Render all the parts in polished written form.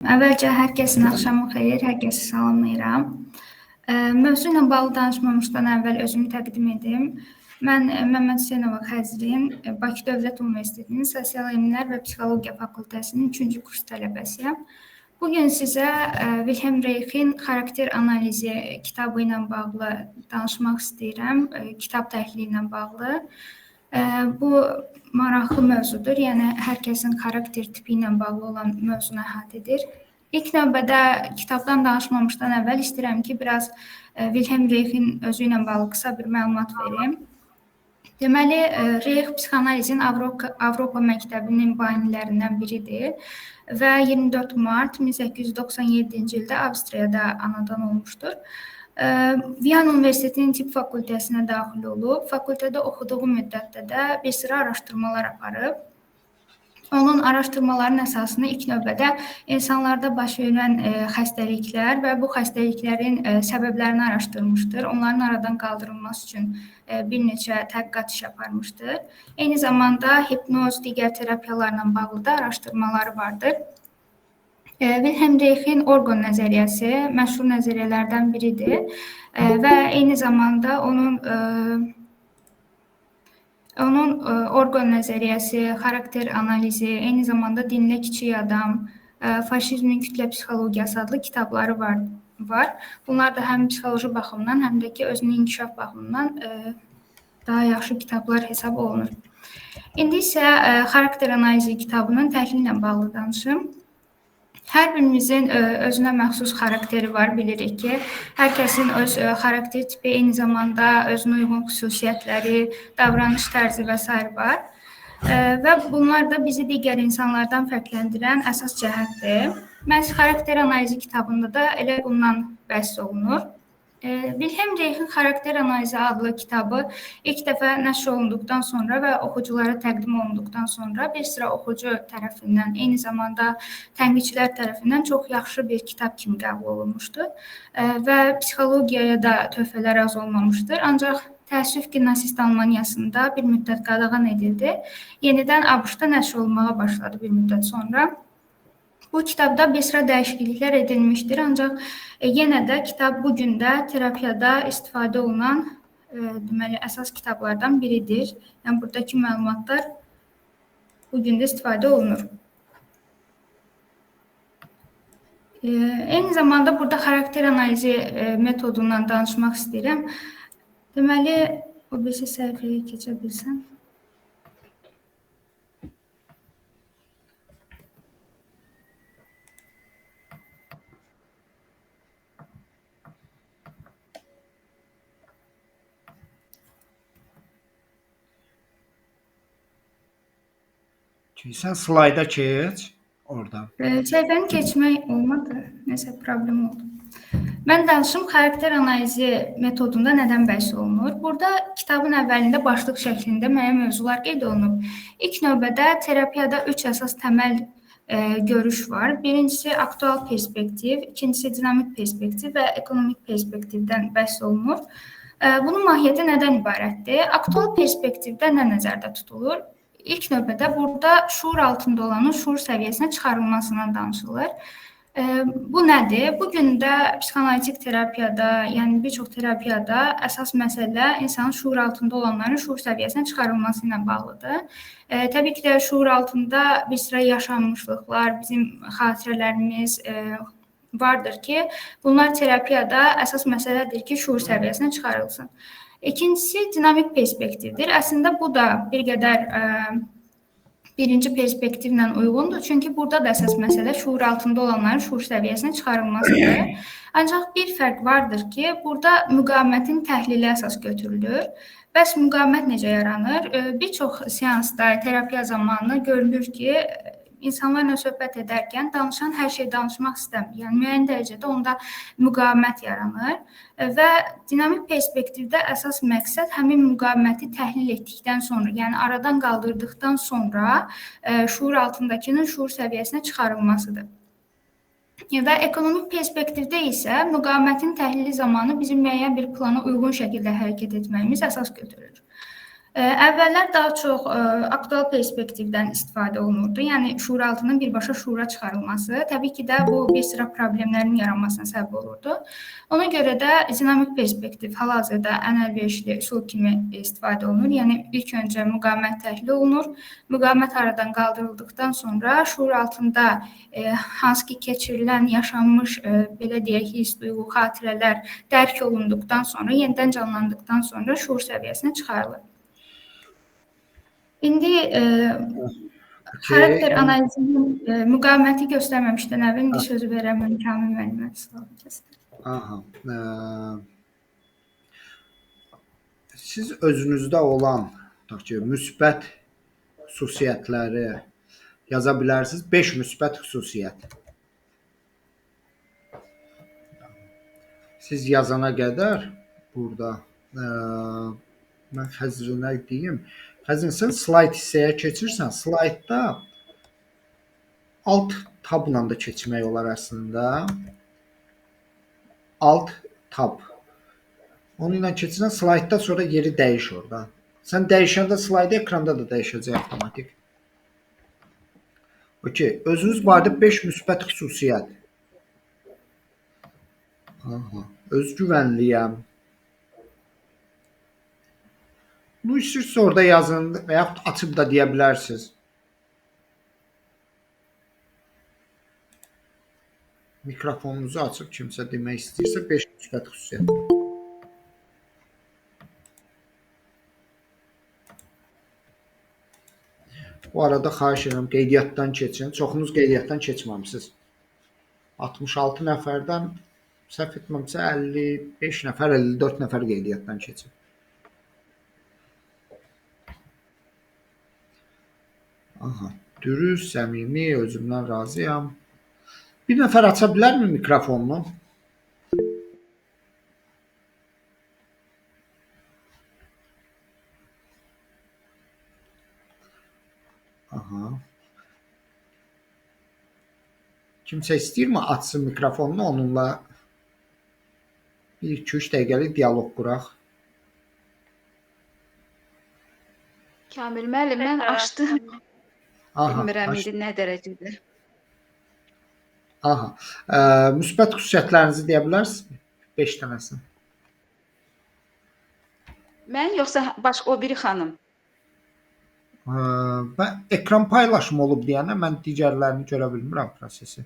Əvvəlcə hər kəsin axşamı xeyir, hər kəsi salamlayıram. Mövzu ilə bağlı danışmamışdan əvvəl özümü təqdim edim. Mən Məmməd Hüseynova Xəzrin, Bakı Dövlət Universitetinin Sosial Elmlər və Psixologiya Fakültəsinin 3-cü kurs tələbəsiyəm. Bugün sizə Wilhelm Reich'in xarakter analizi kitabı ilə bağlı danışmaq istəyirəm, kitab təhlili ilə bağlı. Bu maraqlı mövzudur, yəni hər kəsin xarakter tipi ilə bağlı olan mövzunu əhatə edir. İlk növbədə kitabdan danışmamışdan əvvəl istəyirəm ki, biraz Wilhelm Reich'in özü ilə bağlı qısa bir məlumat verim. Deməli, Reich psixanalizin Avropa məktəbinin banilərindən biridir və 24 mart 1897-ci ildə Avstriyada anadan olmuşdur. Viyana Universitetinin Tibb fakültəsinə daxil olub, fakültədə oxuduğu müddətdə də bir sıra araşdırmalar aparıb. Onun araşdırmaların əsasını ilk növbədə insanlarda baş verən xəstəliklər və bu xəstəliklərin səbəblərini araşdırmışdır. Onların aradan qaldırılması üçün bir neçə tədqiqat iş aparmışdır. Eyni zamanda hipnoz, digər terapiyalarla bağlı da araşdırmaları vardır. Wilhelm Reich'in orqan nəzəriyyəsi məşhur nəzəriyyələrdən biridir və eyni zamanda onun orqan nəzəriyyəsi, xarakter analizi, eyni zamanda Dinlə Kiçik Adam, Faşizmin kütlə psixologiyası adlı kitabları var. Bunlar da həm psixoloji baxımdan, həm də ki, özünün inkişaf baxımından daha yaxşı kitablar hesab olunur. İndi isə xarakter analizi kitabının təhlili ilə bağlı danışım. Hər birimizin özünə məxsus xarakteri var, bilirik ki, hər kəsin öz xarakter tipi, eyni zamanda özünə uyğun xüsusiyyətləri, davranış tərzi və s. var. Və bunlar da bizi digər insanlardan fərqləndirən əsas cəhətdir. Məhz xarakter analizi kitabında da elə bundan bəhs olunur. Wilhelm Reich'in Xarakter Analizi adlı kitabı ilk dəfə nəşr olunduqdan sonra və oxuculara təqdim olunduqdan sonra bir sıra oxucu tərəfindən, eyni zamanda tənqidçilər tərəfindən çox yaxşı bir kitab kimi qəbul olunmuşdur və psixologiyaya da töhfələr az olmamışdır. Ancaq təəssüf ki, nasist Almaniyasında bir müddət qadağan edildi. Yenidən ABŞ-da nəşr olunmağa başladı bir müddət sonra. Bu kitabda bir sıra dəyişikliklər edilmişdir, ancaq yenə də kitab bugün də terapiyada istifadə olunan deməli, əsas kitablardan biridir. Yəni, buradakı məlumatlar bugün də istifadə olunur. Eyni zamanda burada xarakter analizi metodundan danışmaq istəyirəm. Deməli, o birisi səhifəyə keçə bilsəm. Sən slayda keç, oradan. Səhifəni keçmək olmadı, nəsə problem oldu. Mən danışım xarakter analizi metodunda nədən bəhs olunur. Burada kitabın əvvəlində başlıq şəklində müəyyən mövzular qeyd olunub. İlk növbədə terapiyada 3 əsas təməl görüş var. Birincisi aktual perspektiv, ikincisi dinamik perspektiv və ekonomik perspektivdən bəhs olunur. Bunun mahiyyəti nədən ibarətdir? Aktual perspektivdə nə nəzərdə tutulur? İlk növbədə burada şuur altında olanın şuur səviyyəsinə çıxarılmasından danışılır. Bu nədir? Bugün də psixoanalitik terapiyada, yəni bir çox terapiyada əsas məsələ insanın şuur altında olanların şuur səviyyəsinə çıxarılması ilə bağlıdır. Təbii ki də şuur altında bir sıra yaşanmışlıqlar, bizim xatirələrimiz vardır ki, bunlar terapiyada əsas məsələdir ki, şuur səviyyəsinə çıxarılsın. İkincisi, dinamik perspektivdir. Əslində, bu da bir qədər birinci perspektivlə uyğundur. Çünki burada da əsas məsələ şuur altında olanların şuur səviyyəsinə çıxarılmasıdır. Ancaq bir fərq vardır ki, burada müqavimətin təhlili əsas götürülür. Bəs müqavimət necə yaranır? Bir çox seansda, terapiya zamanı görülür ki, insanlarla söhbət edərkən danışan hər şey danışmaq istəmir. Yəni, müəyyən dərəcədə onda müqavimət yaranır və dinamik perspektivdə əsas məqsəd həmin müqaviməti təhlil etdikdən sonra, yəni aradan qaldırdıqdan sonra şuur altındakının şuur səviyyəsinə çıxarılmasıdır. Və ekonomik perspektivdə isə müqavimətin təhlili zamanı bizim müəyyən bir plana uyğun şəkildə hərəkət etməyimiz əsas götürülür. Əvvəllər daha çox aktual perspektivdən istifadə olunurdu. Yəni şuuraltının birbaşa şuura çıxarılması təbii ki də bu bir sıra problemlərin yaranmasına səbəb olurdu. Ona görə də dinamik perspektiv hal-hazırda ən əlverişli üsul kimi istifadə olunur. Yəni ilk öncə müqavimət təhlil olunur. Müqavimət aradan qaldırıldıqdan sonra şuuraltında hansı ki keçirilən, yaşanmış belə deyək, hiss, duyğu, xatirələr dərk olunduqdan sonra, yenidən canlandıqdan sonra şuur səviyyəsinə çıxarılır. İndi xarakter analizinin müqaviməti göstərməmişdən əvvəl indi sözü verəm Kamil müəllimə. Aha. Siz özünüzdə olan müsbət xüsusiyyətləri yaza bilərsiniz. 5 müsbət xüsusiyyət. Siz yazana qədər burada mən xəzrinə deyim. Xəzrin, sən slayd hissəyə keçirsən. Slaydda alt tabla da keçmək olar əslində. Alt tab. Onu ilə keçirsən, slaydda sonra yeri dəyişir orada. Sən dəyişəndə slaydı ekranda da dəyişəcək avtomatik. Okey. Özünüz barədə 5 müsbət xüsusiyyət. Aha. Özgüvənliyəm. Bunu istəyirsiniz orada yazın və yaxud açıb da deyə bilərsiniz. Mikrofonunuzu açıb kimsə demək istəyirsə 5 müsbət xüsusiyyət. Bu arada xahiş edirəm qeydiyyatdan keçin. Çoxunuz qeydiyyatdan keçməmisiniz. 66 nəfərdən səhv etməmsə 55 nəfər, 54 nəfər qeydiyyatdan keçib. Aha, dürüst, səmimi, özümdən razıyam. Bir nəfər aça bilərmi mikrofonunu? Aha. Kimsə istəyirmi açsın mikrofonunu, onunla 1-2-3 dəqiqəlik dialoq quraq. Kamil müəllim, mən açdım. Aha, Bilmirəm indi nə dərəcədə. Aha. Müsbət xüsusiyyətlərinizi deyə bilərsiniz? 5 dənəsini. Mən yoxsa başqa o biri xanım? Mən ekran paylaşımı olub deyənə mən digərlərini görə bilmirəm prosesi.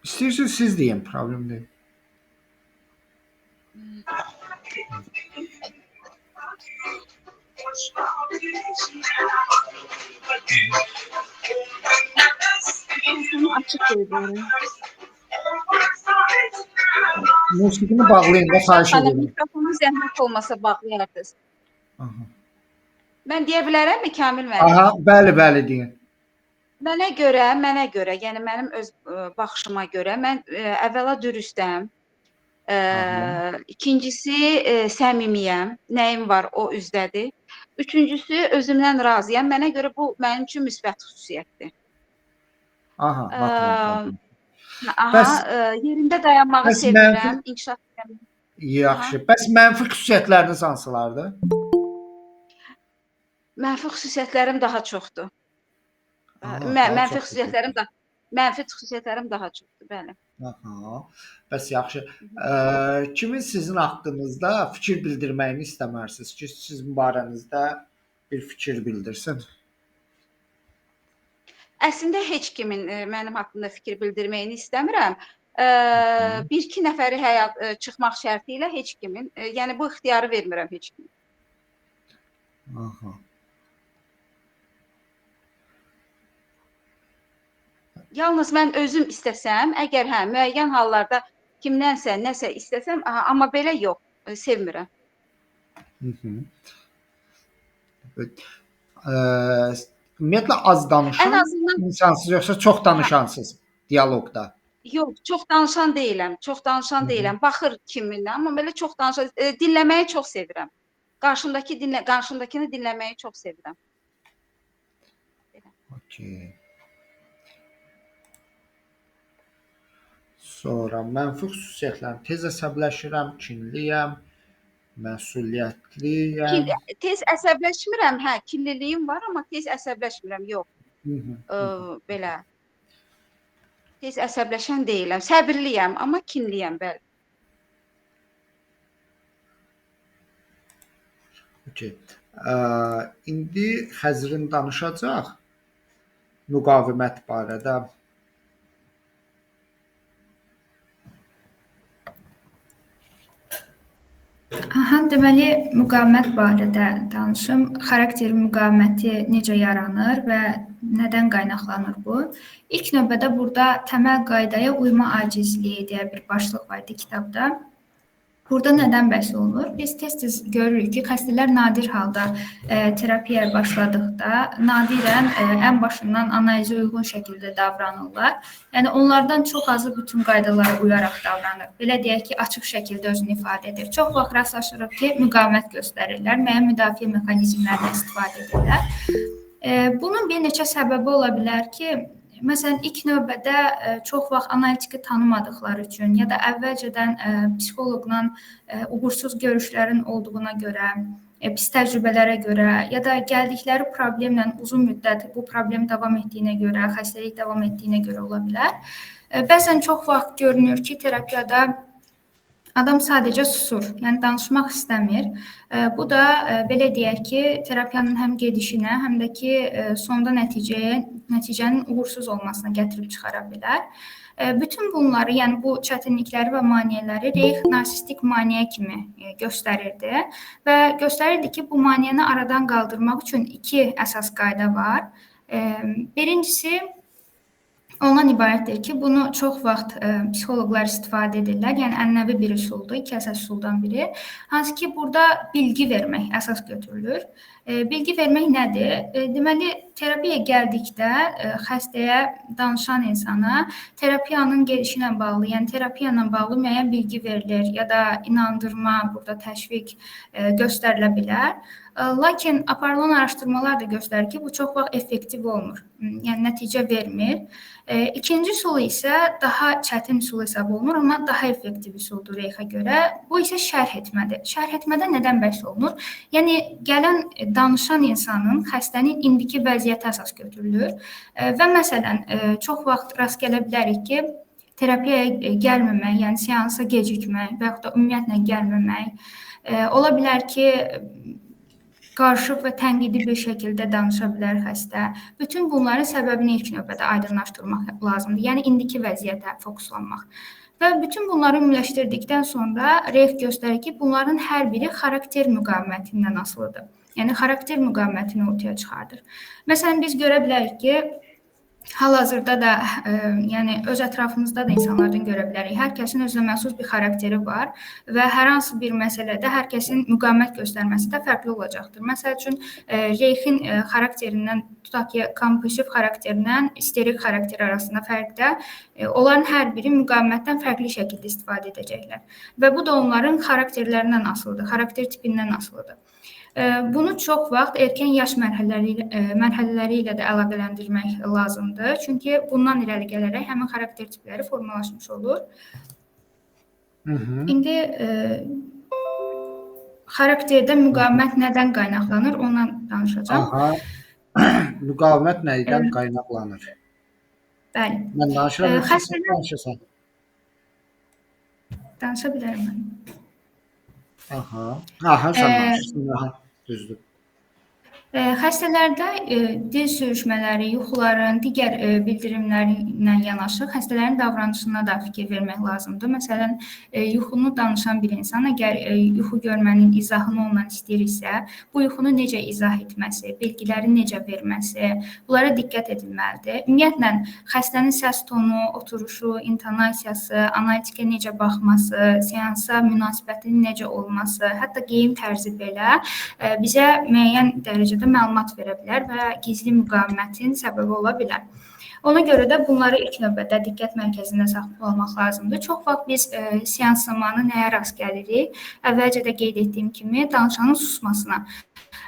İstəyirsiniz siz deyin, problem deyil. Açıq qoyuyorum. Musiqini bağlayın da xahiş edirəm. Mikrofonu zəhmət olmasa bağlayardınız. Aha. Mən deyə bilərəmmi Kamil müəllim? Aha, bəli deyin. Mənə görə, yəni mənim öz baxışıma görə mən əvvəla dürüstəm. İkincisi səmimiyəm. Nəyim var o üzdədir. Üçüncüsü özümdən razıyam. Mənə görə bu mənim üçün müsbət xüsusiyyətdir. Aha, baxın. Yerində dayanmağı sevirəm, inkişaf edirəm. Yaxşı. Bəs mənfi xüsusiyyətləriniz hansılardır? Mənfi xüsusiyyətlərim daha çoxdur. Mənfi xüsusiyyətlərim daha çoxdur, bəli. Aha. Bəs yaxşı. Kimin sizin haqqınızda fikir bildirməyini istəmərsiniz ki, sizin barənizdə bir fikir bildirsin? Əslində heç kimin mənim haqqımda fikir bildirməyini istəmirəm. Bir-iki nəfəri çıxmaq şərti ilə heç kimin, yəni bu ixtiyarı vermirəm heç kimin. Aha. Yalnız mən özüm istəsəm, əgər müəyyən hallarda kimdənsə nəsə istəsəm, amma belə yox, sevmirəm. Ümumiyyətlə az danışan insansız yoxsa çox danışansız dialoqda? Yox, çox danışan deyiləm. Baxır kiminlə, amma belə çox danışan, dinləməyi çox sevirəm. Qarşımdakını dinləməyi çox sevirəm. Okey. Sonra mənfi xüsusiyyətlərim. Tez əsəbləşirəm, kinliyəm, məsuliyyətliyəm. Tez əsəbləşmirəm, hə, kinliliyim var, amma tez əsəbləşmirəm, yox. Hı -hı. Belə. Tez əsəbləşən deyiləm. Səbirliyəm, amma kinliyəm, bəli. Okay. İndi Xəzrin danışacaq müqavimət barədə. Aha, deməli müqavimət barədə danışım. Xarakter müqaviməti necə yaranır və nədən qaynaqlanır bu? İlk növbədə burada təməl qaydaya uyma acizliyi deyə bir başlıq var idi kitabda. Burada nədən bəhs olunur? Biz tez-tez görürük ki, xəstələr nadir halda terapiyaya başladıqda nadirən ən başından analizə uyğun şəkildə davranırlar. Yəni onlardan çox azı bütün qaydalara uyaraq davranır. Belə deyək ki, açıq şəkildə özünü ifadə edir. Çox vaxt rastlaşırıq ki, müqavimət göstərirlər, müəyyən müdafiə mexanizmlərindən istifadə edirlər. Bunun bir neçə səbəbi ola bilər ki, məsələn, ilk növbədə çox vaxt analitiki tanımadıqları üçün ya da əvvəlcədən psixoloqla uğursuz görüşlərin olduğuna görə, pis təcrübələrə görə ya da gəldikləri problemlə uzun müddət bu problem davam etdiyinə görə, xəstəlik davam etdiyinə görə ola bilər. Bəzən çox vaxt görünür ki, terapiyada adam sadəcə susur, yəni danışmaq istəmir. Bu da belə deyək ki, terapiyanın həm gedişinə, həm də ki, sonda nəticənin uğursuz olmasına gətirib çıxara bilər. Bütün bunları, yəni bu çətinlikləri və maneələri Reix narsistik maneə kimi göstərirdi və göstərirdi ki, bu maneəni aradan qaldırmaq üçün iki əsas qayda var. Birincisi, ondan ibarətdir ki, bunu çox vaxt psixoloqlar istifadə edirlər. Yəni ənənəvi bir üsuldur, iki əsas üsuldan biri. Hansı ki, burada bilgi vermək əsas götürülür. Bilgi vermək nədir? Deməli, terapiyaya gəldikdə xəstəyə danışan insana terapiyanın gedişinə bağlı, yəni terapiya ilə bağlı müəyyən bilgi verilir ya da inandırma, burada təşviq göstərilə bilər. Lakin aparılan araşdırmalar da göstərir ki, bu çox vaxt effektiv olmur, yəni nəticə vermir. İkinci üsul isə daha çətin üsul hesab olunur, amma daha effektiv üsuldur Reichə görə. Bu isə şərh etmədir. Şərh etmədə nədən bəhs olunur? Yəni gələn danışan insanın, xəstənin indiki vəziyyəti əsas götürülür və məsələn çox vaxt rast gələ bilərik ki, terapiyaya gəlməmək, yəni seansa gecikmək və yaxud da ümumiyyətlə gəlməmək ola bilər ki, qarışıq və tənqidi bir şəkildə danışa bilər xəstə. Bütün bunların səbəbini ilk növbədə aydınlaşdırmaq lazımdır. Yəni indiki vəziyyətə fokuslanmaq. Və bütün bunları ümumiləşdirdikdən sonra Reich göstərir ki, bunların hər biri xarakter müqavimətindən asılıdır. Yəni xarakter müqavimətini ortaya çıxardır. Məsələn, biz görə bilərik ki, hal-hazırda da, yəni öz ətrafımızda da insanlardan görə bilərik. Hər kəsin özünə məxsus bir xarakteri var və hər hansı bir məsələdə hər kəsin müqavimət göstərməsi də fərqli olacaqdır. Məsəl üçün, Reichin xarakterindən, tutaq ki, kompulsiv xarakterindən isterik xarakter arasında fərqdə onların hər biri müqavimətdən fərqli şəkildə istifadə edəcəklər. Və bu da onların xarakterlərindən asılıdır, xarakter tipindən asılıdır. Bunu çox vaxt erkən yaş mərhələləri ilə də əlaqələndirmək lazımdır. Çünki bundan irəli gələrək həmin xarakter tipləri formalaşmış olur. İndi xarakterdə müqavimət nədən qaynaqlanır, ondan danışacağam. Müqavimət nədən qaynaqlanır? Bəli. Mən danışıram, sən danışırsan. Danışa bilərəm mən. Sən danışırsın. Düzdür. Xəstələrdə dil sürüşmələri, yuxuların, digər bildirimləri ilə yanaşı xəstələrin davranışına da fikir vermək lazımdır. Məsələn, yuxunu danışan bir insan əgər yuxu görmənin izahını ondan istəyirsə, bu yuxunu necə izah etməsi, bilgiləri necə verməsi, bunlara diqqət edilməlidir. Ümumiyyətlə, xəstənin səs tonu, oturuşu, intonasiyası, analitikə necə baxması, seansa münasibətinin necə olması, hətta geyim tərzi belə bizə müəyyən dərəcədə haqqında məlumat verə bilər və gizli müqavimətin səbəbi ola bilər. Ona görə də bunları ilk növbədə diqqət mərkəzində saxlamaq lazımdır. Çox vaxt biz seans zamanı nəyə rast gəlirik? Əvvəlcə də qeyd etdiyim kimi danışanın susmasına.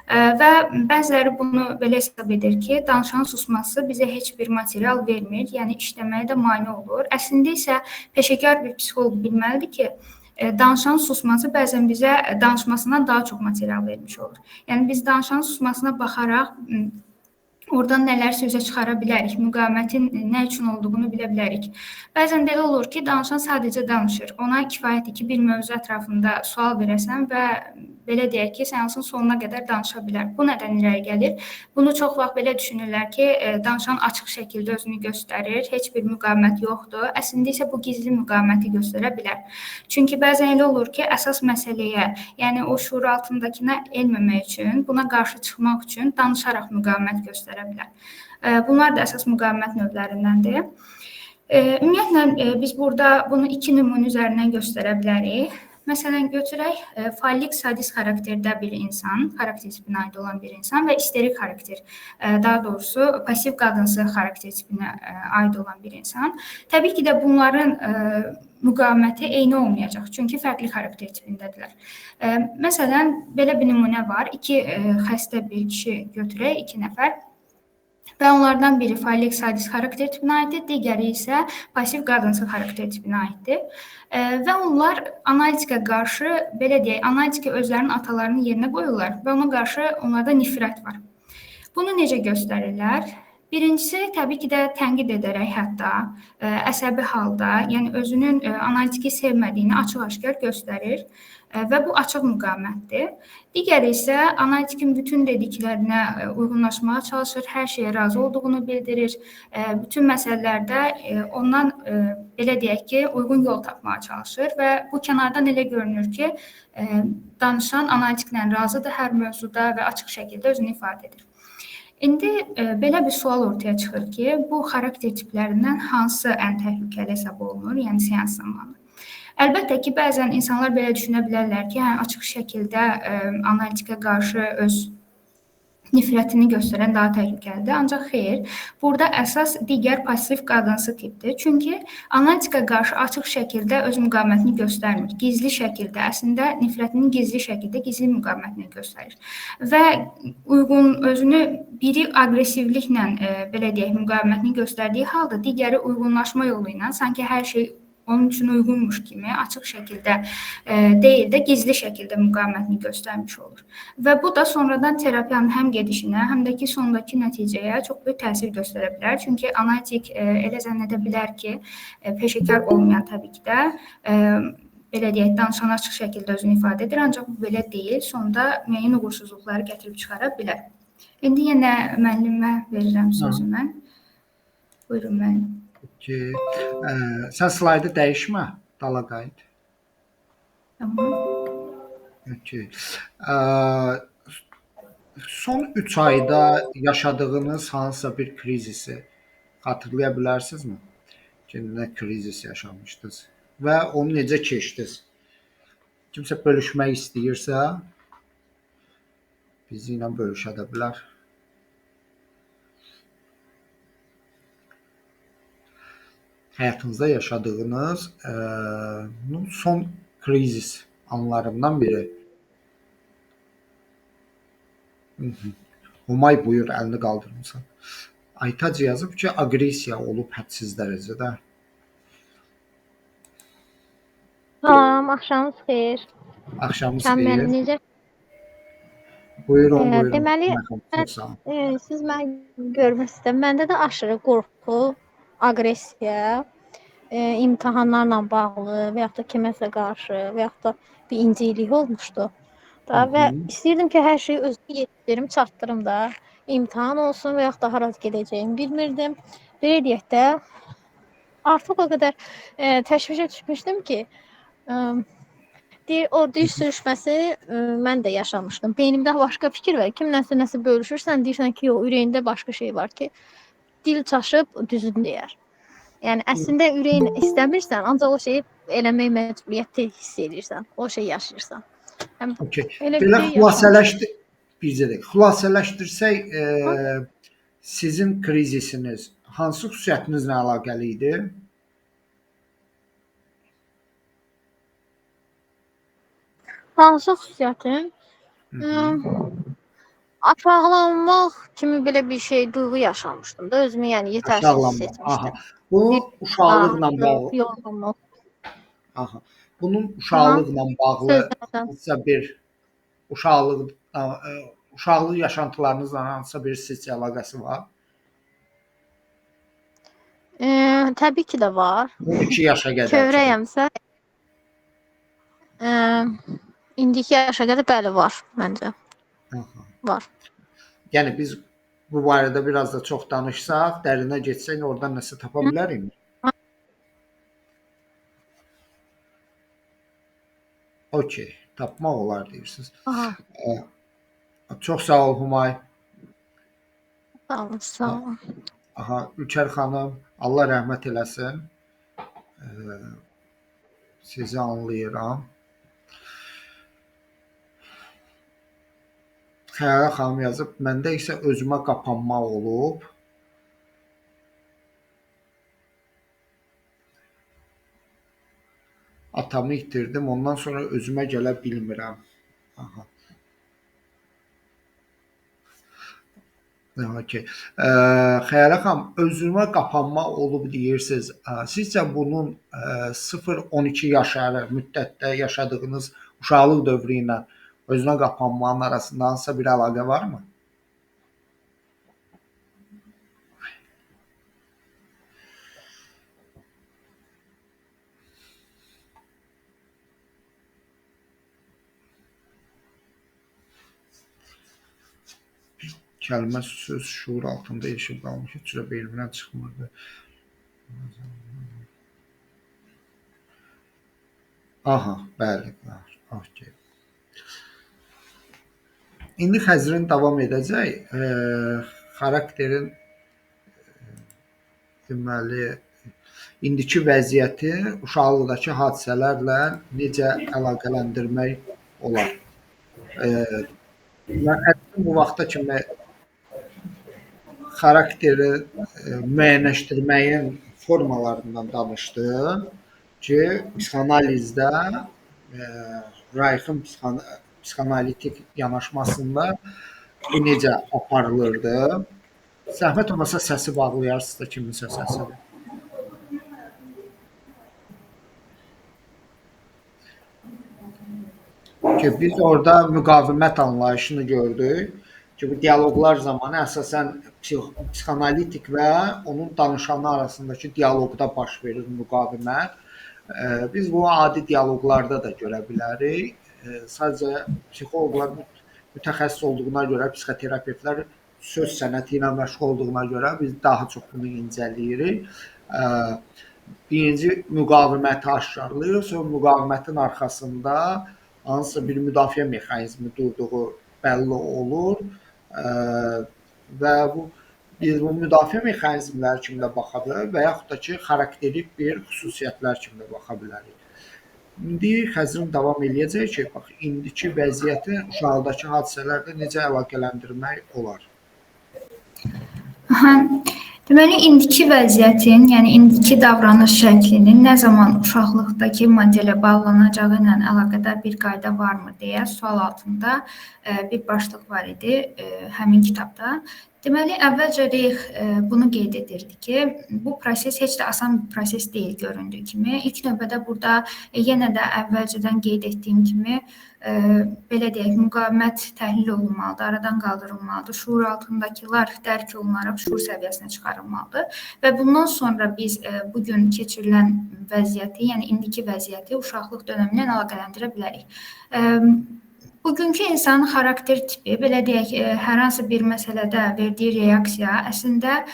Və bəziləri bunu belə hesab edir ki, danışanın susması bizə heç bir material vermir, yəni işləməyə də mane olur. Əslində isə peşəkar bir psixoloq bilməlidir ki, danışanın susması bəzən bizə danışmasından daha çox material vermiş olur. Yəni biz danışanın susmasına baxaraq oradan nələrsə üzə çıxara bilərik, müqavimətin nə üçün olduğunu bilə bilərik. Bəzən belə olur ki, danışan sadəcə danışır. Ona kifayətdir ki, bir mövzu ətrafında sual verəsən və belə deyək ki, seansın sonuna qədər danışa bilər. Bu nədən irəli gəlir? Bunu çox vaxt belə düşünürlər ki, danışan açıq şəkildə özünü göstərir, heç bir müqavimət yoxdur. Əslində isə bu gizli müqaviməti göstərə bilər. Çünki bəzən elə olur ki, əsas məsələyə, yəni o şuur altındakına elməmək üçün, buna qarşı çıxmaq üçün danışaraq müqavimət göstərə bilər. Bunlar da əsas müqavimət növlərindəndir. Ümumiyyətlə, biz burada bunu iki nümunə üzərindən göstərə bilərik. Məsələn, götürək fallik sadist xarakterdə bir insan, xarakter tipinə aid olan bir insan və isterik xarakter, daha doğrusu pasiv qadınsı xarakter tipinə aid olan bir insan. Təbii ki də bunların müqaviməti eyni olmayacaq, çünki fərqli xarakter tipindədirlər. Məsələn, belə bir nümunə var. İki xəstə bir kişi götürək, iki nəfər. Və onlardan biri fallik sadist xarakter tipinə aiddir, digəri isə pasiv qadınsı xarakter tipinə aiddir. Və onlar analitikə qarşı, belə deyək, analitikə özlərinin atalarının yerinə qoyurlar və ona qarşı onlarda nifrət var. Bunu necə göstərirlər? Birincisi, təbii ki də tənqid edərək hətta əsəbi halda, yəni özünün analitiki sevmədiyini açıq-aşkar göstərir və bu açıq müqavimətdir. Digəri isə analitikin bütün dediklərinə uyğunlaşmağa çalışır, hər şeyə razı olduğunu bildirir, bütün məsələlərdə ondan, belə deyək ki, uyğun yol tapmağa çalışır və bu kənardan elə görünür ki, danışan analitiklə razıdır hər mövzuda və açıq şəkildə özünü ifadə edir. İndi belə bir sual ortaya çıxır ki, bu xarakter tiplərindən hansı ən təhlükəli hesab olunur, yəni seans zamanı? Əlbəttə ki, bəzən insanlar belə düşünə bilərlər ki, açıq şəkildə analitikə qarşı öz nifrətini göstərən daha təhlükəlidir. Ancaq xeyr, burada əsas digər pasiv qadınsı tipdir. Çünki analitikə qarşı açıq şəkildə öz müqavimətini göstərmir. Gizli şəkildə, əslində nifrətini gizli şəkildə, gizli müqavimətini göstərir. Və özünü biri aqressivliklə, belə deyək, müqavimətini göstərdiyi halda, digəri uyğunlaşma yolu ilə sanki hər şey onun üçün uyğunmuş kimi açıq şəkildə deyil də gizli şəkildə müqavimətini göstərmiş olur. Və bu da sonradan terapiyanın həm gedişinə, həm də ki, sondakı nəticəyə çox böyük təsir göstərə bilər. Çünki analitik elə zənn edə bilər ki, peşəkar olmayan təbii ki də, belə deyək, danışan açıq şəkildə özünü ifadə edir, ancaq bu belə deyil, sonda müəyyən uğursuzluqları gətirib çıxara bilər. İndi yenə müəllimə verirəm sözümü. Buyurun müəllim. Ki, sən slaydı dəyişmə, dala qayıt. Tamam. Okay. Son 3 ayda yaşadığınız hansısa bir krizisi xatırlaya bilərsinizmi? Ki, nə krizis yaşamışdınız və onu necə keçdiniz? Kimsə bölüşmək istəyirsə, bizi ilə bölüşə də bilər. Həyatınızda yaşadığınız son krizis anlarından biri. Humay buyur, əlini qaldırmısan. Aytac yazıb ki, aqressiya olub hədsiz dərəcədə. Axşamınız xeyir. Axşamınız Kəmməli xeyir. necə? Buyurun, buyurun. Deməli, Çox sağ olun. siz mən görmək istəyirəm. Məndə də aşırı qorxu, aqressiya, imtahanlarla bağlı və yaxud da kiməsə qarşı və yaxud da bir inciklik olmuşdu. Da və istəyirdim ki, hər şeyi özümə yetişdirim, çatdırım da. İmtahan olsun və yaxud da hara gedəcəyimi bilmirdim. Belə deyək də, artıq o qədər təşvişə düşmüşdüm ki, o dil sürüşməsi mən də yaşamışdım. Beynimdə başqa fikir var. Kim nəsə bölüşürsən, deyirsən ki, o ürəyində başqa şey var ki, dil çaşıb düzünü deyər. Yəni əslində ürəyin istəmirsən, ancaq o şeyi eləmək məcburiyyəti hiss edirsən, o şeyi yaşayırsan. Okay. Belə xülasələşdir. bircə də xülasələşdirsək, sizin krizisiniz hansı xüsusiyyətinizlə əlaqəli idi? Hansı xüsusiyyətim? Hı -hı. Aşağılanmaq kimi belə bir şey, duyğu yaşamışdım da özümü, yəni yetərsiz hiss Aşağılanma. Aha. etmişdim. Bu uşaqlıqla bağlı. Yorğunluq. Aha. Bunun Aha. uşaqlıqla bağlı Sözlərdən. hansısa bir uşaqlıq yaşantılarınızla hansısa bir sizcə əlaqəsi var? Təbii ki də var. 12 yaşa qədər. Kövrəyəmsə, indiki yaşa qədər bəli var məncə. Aha. Var. Yəni biz bu barədə biraz da çox danışsaq, dərinə getsək, oradan nəsə tapa bilərik? Okey, tapmaq olar deyirsiniz. Aha. Çox sağ ol Humay. Sağ olun, sağ olun. Aha, Ülkər xanım, Allah rəhmət eləsin. Sizi anlayıram. Xəyala xanım yazıb, məndə isə özümə qapanma olub. Atamı itirdim, ondan sonra özümə gələ bilmirəm. Aha. Okay. Xəyala xanım, özümə qapanma olub deyirsiniz. Sizcə bunun 0-12 yaş müddətdə yaşadığınız uşaqlıq dövrü ilə özünə qapanmanın arasında hansısa bir əlaqə varmı? Kəlmə söz şuur altında yaşayıb qalmış, heç cürə beynindən çıxmırdı. Aha, bəli. Okay. İndi Xəzrin davam edəcək. Xarakterin deməli indiki vəziyyəti uşaqlıqdakı hadisələrlə necə əlaqələndirmək olar? Mən bu vaxta kimi xarakteri müəyyənləşdirməyin formalarından danışdım ki, psixanalizdə Reich'in psixanalitik yanaşmasında bu necə aparılırdı? Zəhmət olmasa səsi bağlayarsınız da kiminsə səsidir. Ki biz orada müqavimət anlayışını gördük. Ki bu dialoqlar zamanı əsasən psixanalitik və onun danışanı arasındakı dialoqda baş verir müqavimət. Biz bunu adi dialoqlarda da görə bilərik. Sadəcə psixoloqlar mütəxəssis olduğuna görə, psixoterapevtlər söz sənəti ilə məşğul olduğuna görə biz daha çox bunu incələyirik. Birinci müqaviməti aşkarlayır, sonra müqavimətin arxasında hansısa bir müdafiə mexanizmi durduğu bəlli olur. Və biz bu müdafiə mexanizmləri kimi də baxa bilərik və yaxud da ki, xarakterik bir xüsusiyyətlər kimi də baxa bilərik. İndi Xəzrin davam eləyəcək ki, bax, indiki vəziyyəti uşaqlıqdakı hadisələrlə necə əlaqələndirmək olar? Deməli, indiki vəziyyətin, yəni indiki davranış şəklinin nə zaman uşaqlıqdakı modelə bağlanacağı ilə əlaqədar bir qayda varmı deyə sual altında bir başlıq var idi həmin kitabda. Deməli, əvvəlcə Reich bunu qeyd edirdi ki, bu proses heç də asan bir proses deyil göründüyü kimi. İlk növbədə burada yenə də əvvəlcədən qeyd etdiyim kimi belə deyək, müqavimət təhlil olunmalıdır, aradan qaldırılmalıdır, şuur altındakılar dərk olunaraq şuur səviyyəsinə çıxarılmalıdır və bundan sonra biz bugün keçirilən vəziyyəti, yəni indiki vəziyyəti uşaqlıq dönəmi ilə əlaqələndirə bilərik. Bugünkü insanın xarakter tipi, belə deyək, hər hansı bir məsələdə verdiyi reaksiya əslində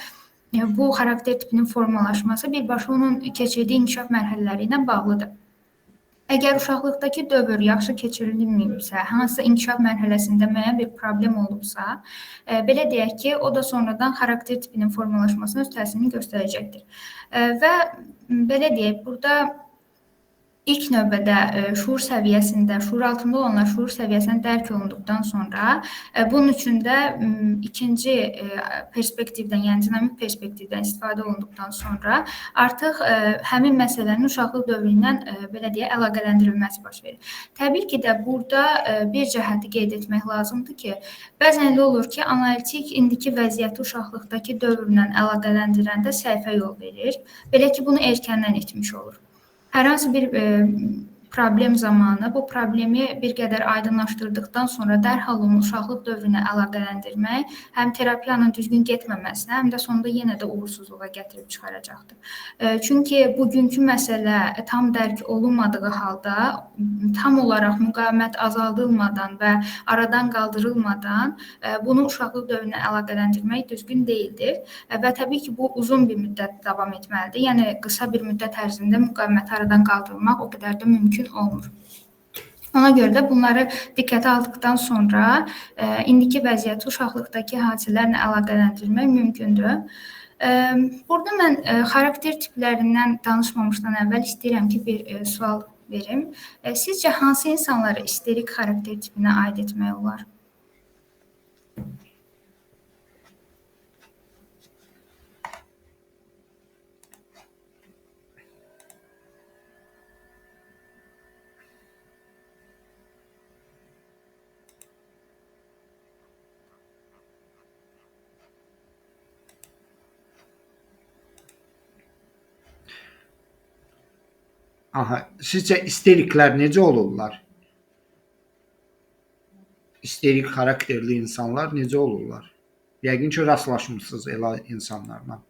bu xarakter tipinin formalaşması birbaşa onun keçirdiyi inkişaf mərhələləri ilə bağlıdır. Əgər uşaqlıqdakı dövr yaxşı keçirilməyibsə, hansısa inkişaf mərhələsində müəyyən bir problem olubsa, belə deyək ki, o da sonradan xarakter tipinin formalaşmasına öz təsirini göstərəcəkdir. Və belə deyək, burada İlk növbədə şuur səviyyəsində, şuur altında olanlar şuur səviyyəsində dərk olunduqdan sonra, bunun üçün də ikinci perspektivdən, yəni dinamik perspektivdən istifadə olunduqdan sonra artıq həmin məsələnin uşaqlıq dövrü ilə belə deyək, əlaqələndirilməsi baş verir. Təbii ki də burada bir cəhəti qeyd etmək lazımdır ki, bəzən elə olur ki, analitik indiki vəziyyəti uşaqlıqdakı dövrlə əlaqələndirəndə səhvə yol verir. Belə ki, bunu erkəndən etmiş olur. Hər hansı bir problem zamanı bu problemi bir qədər aydınlaşdırdıqdan sonra dərhal onu uşaqlıq dövrünə əlaqələndirmək həm terapiyanın düzgün getməməsinə, həm də sonda yenə də uğursuzluğa gətirib çıxaracaqdır. Çünki bugünkü məsələ tam dərk olunmadığı halda, tam olaraq müqavimət azaldılmadan və aradan qaldırılmadan bunu uşaqlıq dövrünə əlaqələndirmək düzgün deyildir və təbii ki, bu uzun bir müddət davam etməlidir. Yəni qısa bir müddət ərzində müqaviməti aradan qaldırmaq o qədər də mümkün olmur. Ona görə də bunları diqqətə aldıqdan sonra indiki vəziyyəti uşaqlıqdakı hadisələrlə əlaqələndirmək mümkündür. Burada mən xarakter tiplərindən danışmamışdan əvvəl istəyirəm ki, bir sual verim. Sizcə hansı insanları isterik xarakter tipinə aid etmək olar? Aha, sizcə isteriklər necə olurlar? İsterik xarakterli insanlar necə olurlar? Yəqin ki, rastlaşmısınız elə insanlarla.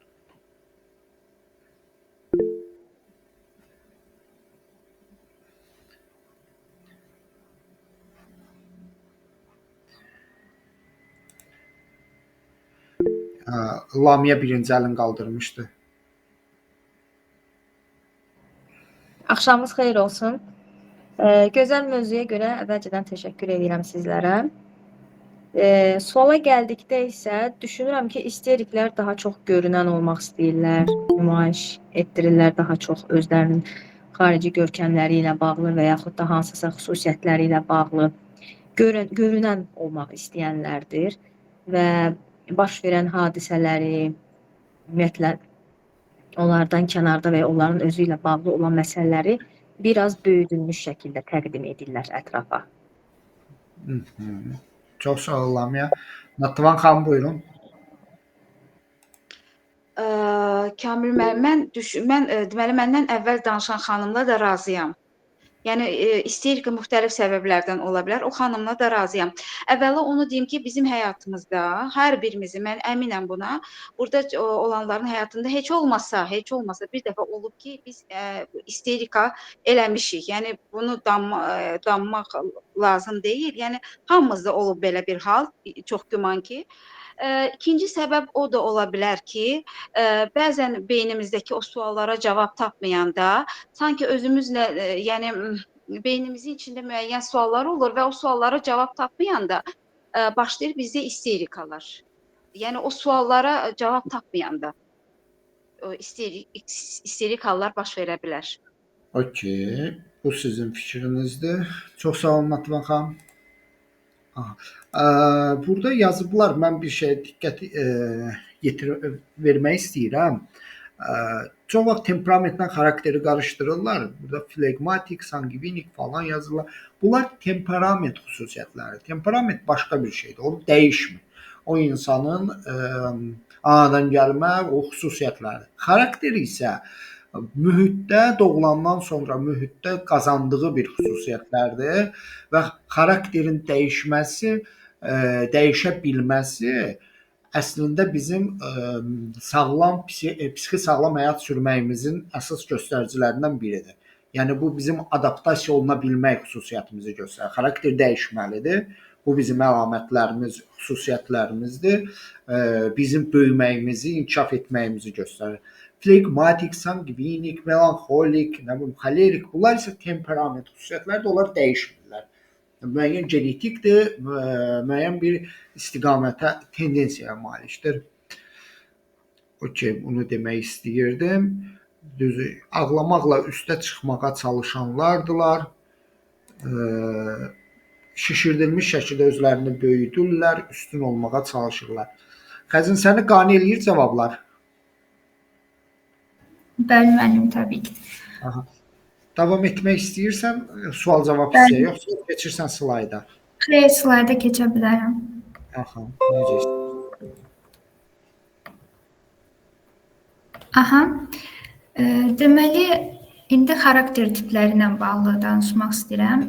Lamiyə birinci əlini qaldırmışdı. Axşamınız xeyir olsun. Gözəl mövzuya görə əvvəlcədən təşəkkür edirəm sizlərə. Suala gəldikdə isə düşünürəm ki, isteriklər daha çox görünən olmaq istəyirlər, nümayiş etdirirlər daha çox özlərinin xarici görkəmləri ilə bağlı və yaxud da hansısa xüsusiyyətləri ilə bağlı görünən olmaq istəyənlərdir və baş verən hadisələri, ümumiyyətlə onlardan kənarda və onların özü ilə bağlı olan məsələləri biraz böyüdülmüş şəkildə təqdim edirlər ətrafa. Çox sağ ol Lamiyə. Natvan xanım buyurun. Kamil müəllim, mən deməli məndən əvvəl danışan xanımla da razıyam. Yəni isterika müxtəlif səbəblərdən ola bilər. O xanımla da razıyam. Əvvəla onu deyim ki, bizim həyatımızda hər birimizi, mən əminəm buna, burada olanların həyatında heç olmasa bir dəfə olub ki, biz isterika eləmişik. Yəni bunu danmaq lazım deyil. Yəni hamımızda olub belə bir hal, çox güman ki. İkinci səbəb o da ola bilər ki, bəzən beynimizdəki o suallara cavab tapmayanda, sanki özümüzlə, yəni beynimizin içində müəyyən suallar olur və o suallara cavab tapmayanda başlayır bizdə isterikalar. Yəni o suallara cavab tapmayanda isterik hallar baş verə bilər. Okey, bu sizin fikrinizdir. Çox sağ olun Natvan xanım. Burada yazıblar, mən bir şeyə diqqət vermək istəyirəm. Çox vaxt temperamentlə xarakteri qarışdırırlar. Burada flegmatik, sanguinik falan yazırlar. Bunlar temperament xüsusiyyətləri. Temperament başqa bir şeydir. O dəyişmir. O insanın anadan gəlmə o xüsusiyyətləri. Xarakter isə mühitdə, doğulandan sonra mühitdə qazandığı bir xüsusiyyətlərdir və xarakterin dəyişməsi, dəyişə bilməsi əslində bizim sağlam, psixi sağlam həyat sürməyimizin əsas göstəricilərindən biridir. Yəni bu bizim adaptasiya oluna bilmək xüsusiyyətimizi göstərir. Xarakter dəyişməlidir. Bu bizim əlamətlərimiz, xüsusiyyətlərimizdir. Bizim böyüməyimizi, inkişaf etməyimizi göstərir. Flegmatik, sanguinik, melanxolik, xolerik, bunlar isə temperament xüsusiyyətlərdir, onlar dəyişmirlər. Müəyyən genetikdir, müəyyən bir istiqamətə, tendensiyaya malikdir. Okey, bunu demək istəyirdim. düzü ağlamaqla üstə çıxmağa çalışanlardılar. E, Şişirdilmiş şəkildə özlərini böyüdürlər, üstün olmağa çalışırlar. Xəzin səni qane eləyir cavablar. Bəli, müəllim, təbii ki. Aha. Davam etmək istəyirsən sual-cavab Bəli. hissəyə, yoxsa keçirsən slayda? Xeyr, slayda keçə bilərəm. Aha, necə istəyirsən? Aha. Deməli, indi xarakter tipləri ilə bağlı danışmaq istəyirəm.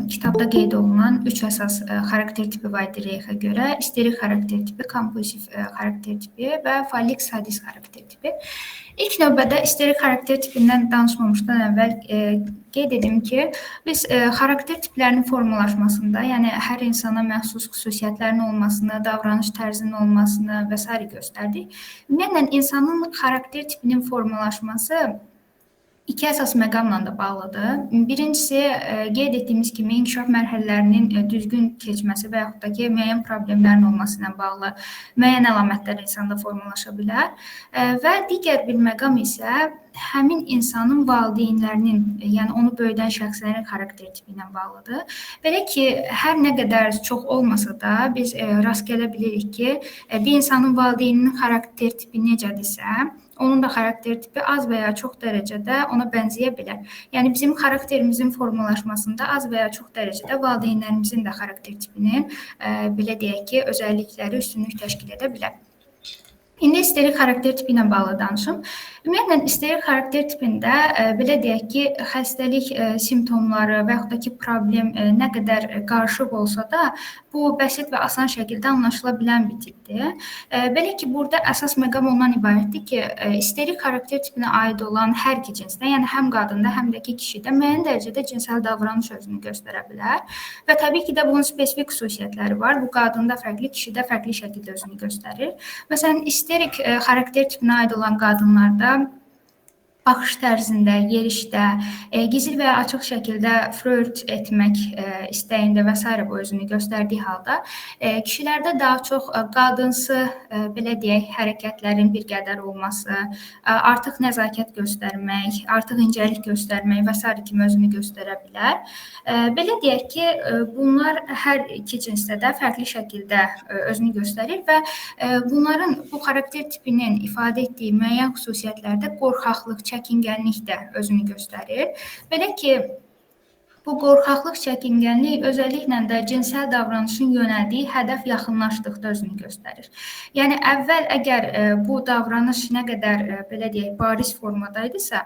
Kitabda qeyd olunan 3 əsas xarakter tipi var Dreyxə görə: isterik xarakter tipi, kompulsiv xarakter tipi və fallik sadist xarakter tipi. İlk növbədə isterik xarakter tipindən danışmamışdan əvvəl qeyd edim ki, biz xarakter tiplərinin formalaşmasında, yəni hər insana məxsus xüsusiyyətlərin olmasını, davranış tərzinin olmasını və s. göstərdik. Ümumiyyətlə, insanın xarakter tipinin formalaşması iki əsas məqamla da bağlıdır. Birincisi, qeyd etdiyimiz kimi inkişaf mərhələlərinin düzgün keçməsi və yaxud da ki, müəyyən problemlərin olması ilə bağlı müəyyən əlamətlər insanda formalaşa bilər. Və digər bir məqam isə həmin insanın valideynlərinin, yəni onu böyüdən şəxslərin xarakter tipi ilə bağlıdır. Belə ki, hər nə qədər çox olmasa da biz rast gələ bilirik ki, bir insanın valideyninin xarakter tipi necədirsə, onun da xarakter tipi az və ya çox dərəcədə ona bənzəyə bilər. Yəni bizim xarakterimizin formalaşmasında az və ya çox dərəcədə valideynlərimizin də xarakter tipinin belə deyək ki, özəllikləri üstünlük təşkil edə bilər. İndi isterik xarakter tipi ilə bağlı danışım. Ümumiyyətlə, isterik xarakter tipində belə deyək ki, xəstəlik simptomları və yaxud da ki, problem nə qədər qarışıq olsa da, bu bəsit və asan şəkildə anlaşıla bilən bir tipdir. Belə ki, burada əsas məqam ondan ibarətdir ki, isterik xarakter tipinə aid olan hər iki cinsdə, yəni həm qadında, həm də ki, kişidə müəyyən dərəcədə cinsəl davranış özünü göstərə bilər və təbii ki də bunun spesifik xüsusiyyətləri var. Bu qadında fərqli, kişidə fərqli şəkildə özünü göstərir. Məsələn, isterik xarakter tipinə aid olan qadınlarda baxış tərzində, yerişdə, gizli və ya açıq şəkildə flört etmək istəyində və s. bu özünü göstərdiyi halda, kişilərdə daha çox qadınsı, belə deyək, hərəkətlərin bir qədər olması, artıq nəzakət göstərmək, artıq incəlik göstərmək və s. kimi özünü göstərə bilər. Belə deyək ki, bunlar hər iki cinsdə də fərqli şəkildə özünü göstərir və bunların, bu xarakter tipinin ifadə etdiyi müəyyən xüsusiyyətlərdə qorxaqlıq, çəkingənlik də özünü göstərir. Belə ki, bu qorxaqlıq, çəkingənlik özəlliklə də cinsəl davranışın yönəldiyi hədəf yaxınlaşdıqda özünü göstərir. Yəni, əvvəl əgər bu davranış nə qədər, belə deyək, bariz formadaydısa,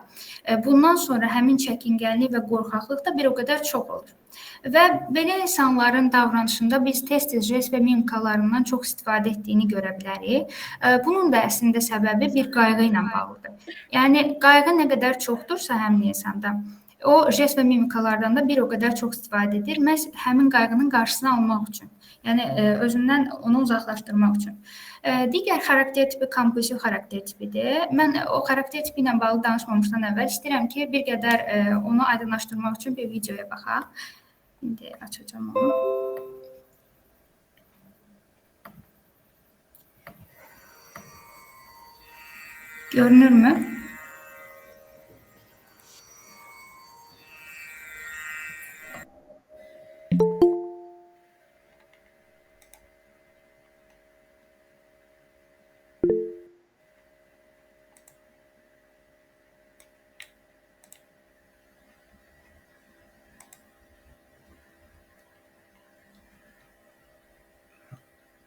bundan sonra həmin çəkingənlik və qorxaqlıq da bir o qədər çox olur. Və belə insanların davranışında biz tez-tez jest və mimikalarından çox istifadə etdiyini görə bilərik. Bunun da əslində səbəbi bir qayğı ilə bağlıdır. Yəni, qayğı nə qədər çoxdursa həmin insanda, o jest və mimikalardan da bir o qədər çox istifadə edir, məhz həmin qayğının qarşısını almaq üçün. Yəni, özündən onu uzaqlaşdırmaq üçün. Digər xarakter tipi kompulsiv xarakter tipidir. Mən o xarakter tipi ilə bağlı danışmamışdan əvvəl istəyirəm ki, bir qədər onu aydınlaşdırmaq üçün bir videoya baxaq. İndi açacağım onu. Görünürmü?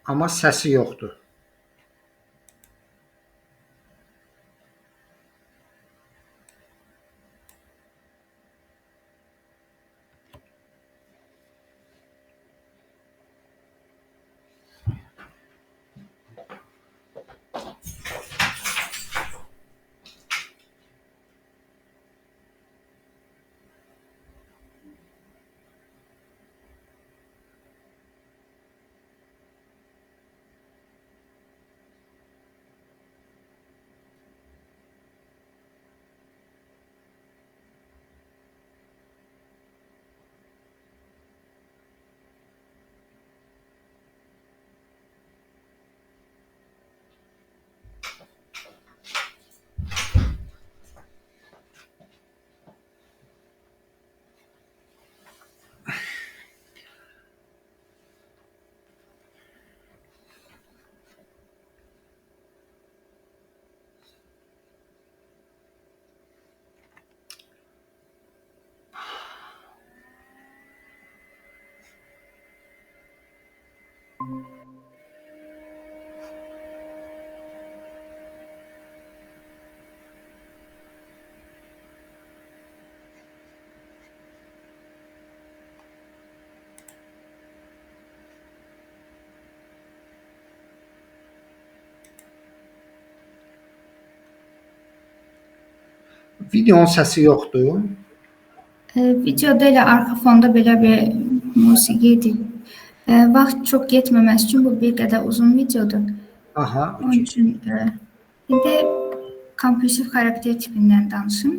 Amma səsi yoxdur. Videonun səsi yoxdur. Videoda elə arxa fonda belə bir musiqi idi. Vaxt çox getməməsi üçün bu bir qədər uzun videodur. Aha, Onun üçün indi kompulsiv xarakter tipindən danışım.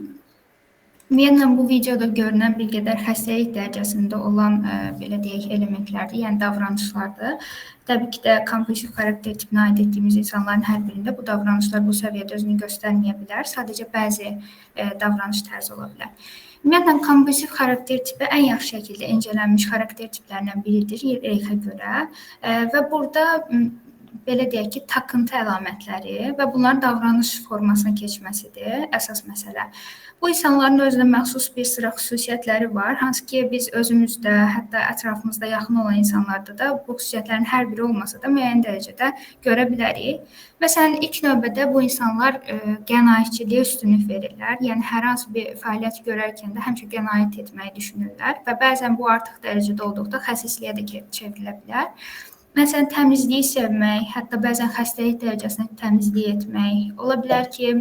Ümumiyyətlə bu videoda görünən bir qədər xəstəlik dərəcəsində olan belə deyək elementlərdir, yəni davranışlardır. Təbii ki də kompulsiv xarakter tipinə aid etdiyimiz insanların hər birində bu davranışlar bu səviyyədə özünü göstərməyə bilər. Sadəcə bəzi davranış tərzi ola bilər. Ümumiyyətlə kompulsiv xarakter tipi ən yaxşı şəkildə incələnmiş xarakter tiplərindən biridir Reykə görə və burada belə deyək ki, takıntı əlamətləri və bunların davranış formasına keçməsidir əsas məsələ. Bu insanların özünə məxsus bir sıra xüsusiyyətləri var, hansı ki biz özümüzdə, hətta ətrafımızda yaxın olan insanlarda da bu xüsusiyyətlərin hər biri olmasa da müəyyən dərəcədə görə bilərik. Məsələn, ilk növbədə bu insanlar qənaətçiliyə üstünlük verirlər. Yəni hər hansı bir fəaliyyət görərkən də həmişə qənaət etməyi düşünürlər və bəzən bu artıq dərəcədə olduqda xəsisliyə də çevrilə bilər. Məsələn, təmizliyi sevmək, hətta bəzən xəstəlik dərəcəsində təmizlik etmək, ola bilər ki,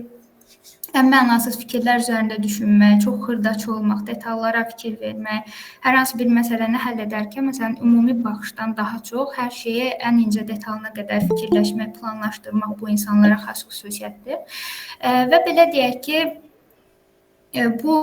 ən mənasız fikirlər üzərində düşünmək, çox xırdaçı olmaq, detallara fikir vermək, hər hansı bir məsələni həll edərkən, məsələn, ümumi baxışdan daha çox hər şeyi ən incə detalına qədər fikirləşmək, planlaşdırmaq bu insanlara xas xüsusiyyətdir. Və belə deyək ki, bu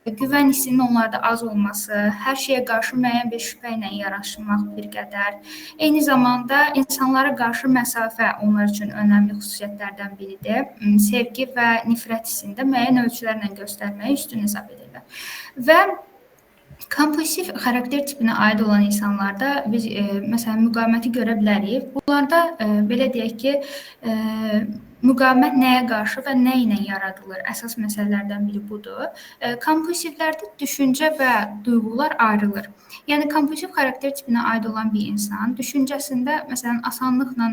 güvən hissinin onlarda az olması, hər şeyə qarşı müəyyən bir şübhə ilə yanaşmaq bir qədər. Eyni zamanda insanlara qarşı məsafə onlar üçün önəmli xüsusiyyətlərdən biridir. Sevgi və nifrət hissini də müəyyən ölçülərlə göstərməyi üstün hesab edirlər. Və kompulsiv xarakter tipinə aid olan insanlarda biz məsələn müqaviməti görə bilərik. Bunlarda belə deyək ki, müqavimət nəyə qarşı və nə ilə yaradılır? Əsas məsələlərdən biri budur. Kompulsivlərdə düşüncə və duyğular ayrılır. Yəni kompulsiv xarakter tipinə aid olan bir insan düşüncəsində məsələn asanlıqla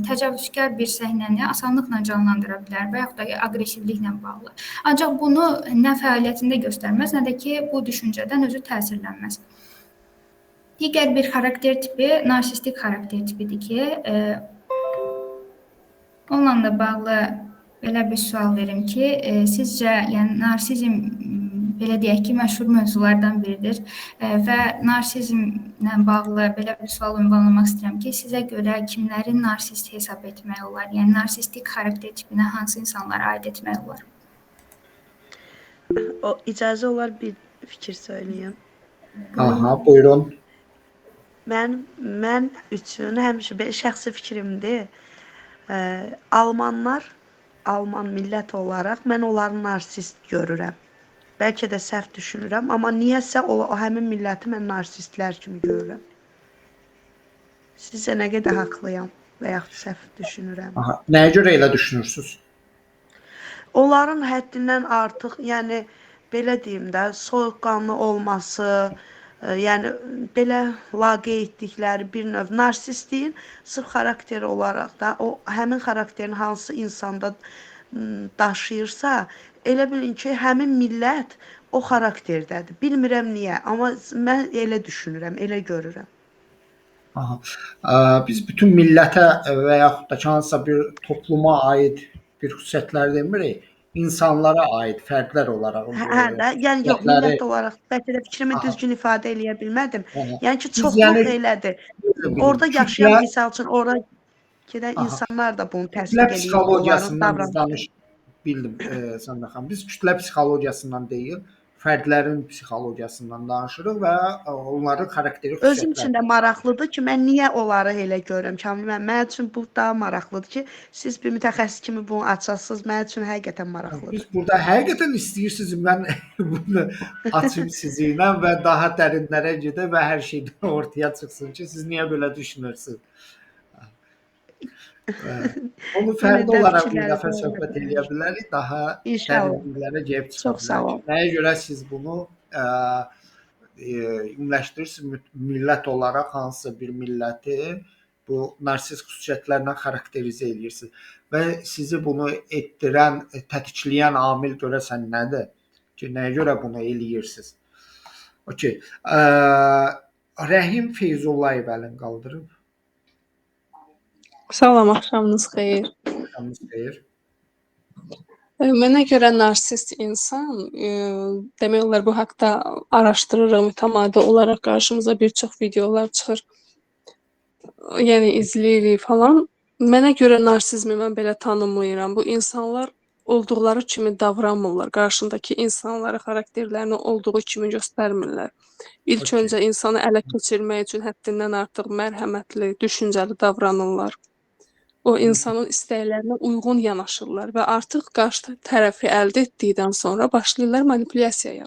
təcavüzkar bir səhnəni asanlıqla canlandıra bilər və yaxud da aqressivliklə bağlı. Ancaq bunu nə fəaliyyətində göstərməz, nə də ki bu düşüncədən özü təsirlənməz. Digər bir xarakter tipi narsistik xarakter tipidir ki, onunla da bağlı belə bir sual verim ki, sizcə yəni narsizm belə deyək ki, məşhur mövzulardan biridir və narsizmlə bağlı belə bir sual ünvanlamaq istəyirəm ki, sizə görə kimləri narsist hesab etmək olar? Yəni narsistik xarakter tipinə hansı insanlara aid etmək olar? İcazə olar bir fikir söyləyim. Aha, buyurun. Mən üçün həmişə belə şəxsi fikrimdir. Alman millət olaraq mən onları narsist görürəm. Bəlkə də səhv düşünürəm, amma niyəsə o həmin milləti mən narsistlər kimi görürəm. Sizcə nə qədər haqlıyam və yaxud səhv düşünürəm? Aha, nəyə görə elə düşünürsünüz? Onların həddindən artıq, yəni belə deyim də, soyuqqanlı olması, yəni belə laqeydlikləri bir növ narsistliyin sırf xarakteri olaraq da o həmin xarakterin hansı insanda daşıyırsa, elə bilin ki, həmin millət o xarakterdədir. Bilmirəm niyə, amma mən elə düşünürəm, elə görürəm. Aha. Biz bütün millətə və yaxud da ki, hansısa bir topluma aid bir xüsusiyyətlər demirik, insanlara aid fərdlər olaraq Hə də, yəni yox, xüsusiyyətləri. millət olaraq bəlkə də fikrimi Aha. düzgün ifadə eləyə bilmədim. Aha. Yəni ki, Biz çoxluq yəni elədir. bilin, Orada yaşayan, kütlə, misal üçün, orada gedən aha, insanlar da bunu kütlə təsdiq eləyir, onların psixologiyasından biz davranışı. bildim, Səmrə xanım. Biz kütlə psixologiyasından deyil, fərdlərin psixologiyasından danışırıq və onların xarakteri Özüm üçün xüsusiyyətləri. də maraqlıdır ki, mən niyə onları elə görürəm Kamil müəllim? Mənim üçün bu daha maraqlıdır ki, siz bir mütəxəssis kimi bunu açasınız. Mənim üçün həqiqətən Biz maraqlıdır. burada həqiqətən istəyirsiniz mən bunu açım sizinlə və daha dərinlərə gedək və hər şey ortaya çıxsın ki, siz niyə belə düşünürsünüz? Onu fərdi Yenidən olaraq bir fikirlərinizi dəfə söhbət öyrənmək. eləyə bilərik, daha İnşallah. dərinliklərə gedib çıxa Çox sağ bilərik. olun. Nəyə görə siz bunu ümumiləşdirirsiniz millət olaraq hansısa bir milləti bu narsist xüsusiyyətlərlə xarakterizə edirsiniz və sizi bunu etdirən, tətikləyən amil görəsən nədir? Ki, nəyə görə bunu eləyirsiniz? Okay. Rəhim Feyzullayev əlini qaldırıb. Salam, axşamınız xeyir. Axşamınız xeyir. Mənə görə narsist insan, demək olar bu haqda araşdırırıq, mütəmadi olaraq qarşımıza bir çox videolar çıxır. Yəni izləyirik falan. Mənə görə narsizmi mən belə tanımlayıram. Bu insanlar olduqları kimi davranmırlar. Qarşındakı insanları, xarakterlərini olduğu kimi göstərmirlər. İlk Okay. öncə insanı ələ keçirmək üçün həddindən artıq mərhəmətli, düşüncəli davranırlar. O insanın istəklərinə uyğun yanaşırlar və artıq qarşı tərəfi əldə etdikdən sonra başlayırlar manipulyasiyaya.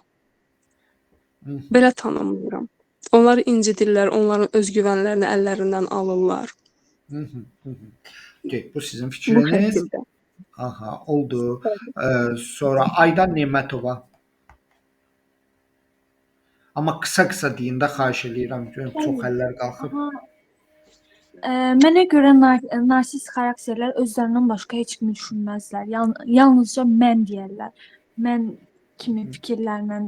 Belə tanımlayıram. Onları incidirlər, onların özgüvənlərini əllərindən alırlar. Okay, bu sizin Bu fikriniz. şəkildə. Aha, oldu. Sonra Aydan Nemətova. Amma qısa deyin də xahiş eləyirəm. Görüm çox əllər qalxıb. Mənə görə narsist xarakterlər özlərindən başqa heç kimi düşünməzlər. Yalnızca mən deyərlər. Mən kimi fikirlərlə,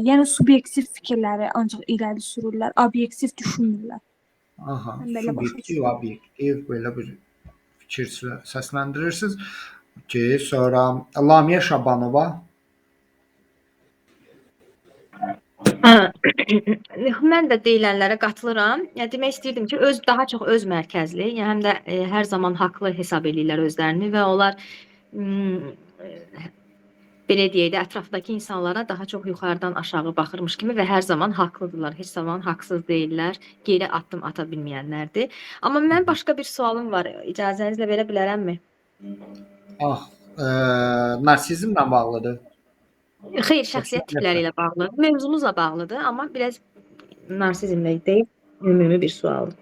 yəni subyektiv fikirləri ancaq irəli sürürlər, obyektiv düşünmürlər. Aha, Mən belə başa subyektiv, düşürəm. obyektiv belə bir fikir səsləndirirsiniz. Okay, sonra Lamiyə Şabanova. Mən də deyilənlərə qatılıram. Yəni demək istəyirdim ki, daha çox öz mərkəzli, yəni həm də hər zaman haqlı hesab eləyirlər özlərini və onlar belə deyək də ətrafdakı insanlara daha çox yuxarıdan aşağı baxırmış kimi və hər zaman haqlıdırlar. Heç zaman haqsız deyillər, geri addım ata bilməyənlərdir. Amma mənim başqa bir sualım var. İcazənizlə verə bilərəmmi? Narsizmlə bağlıdır. Xeyr, şəxsiyyət tipləri ilə bağlı. Mövzumuzla bağlıdır, amma biraz narsizmlə deyil, ümumi bir sualdır.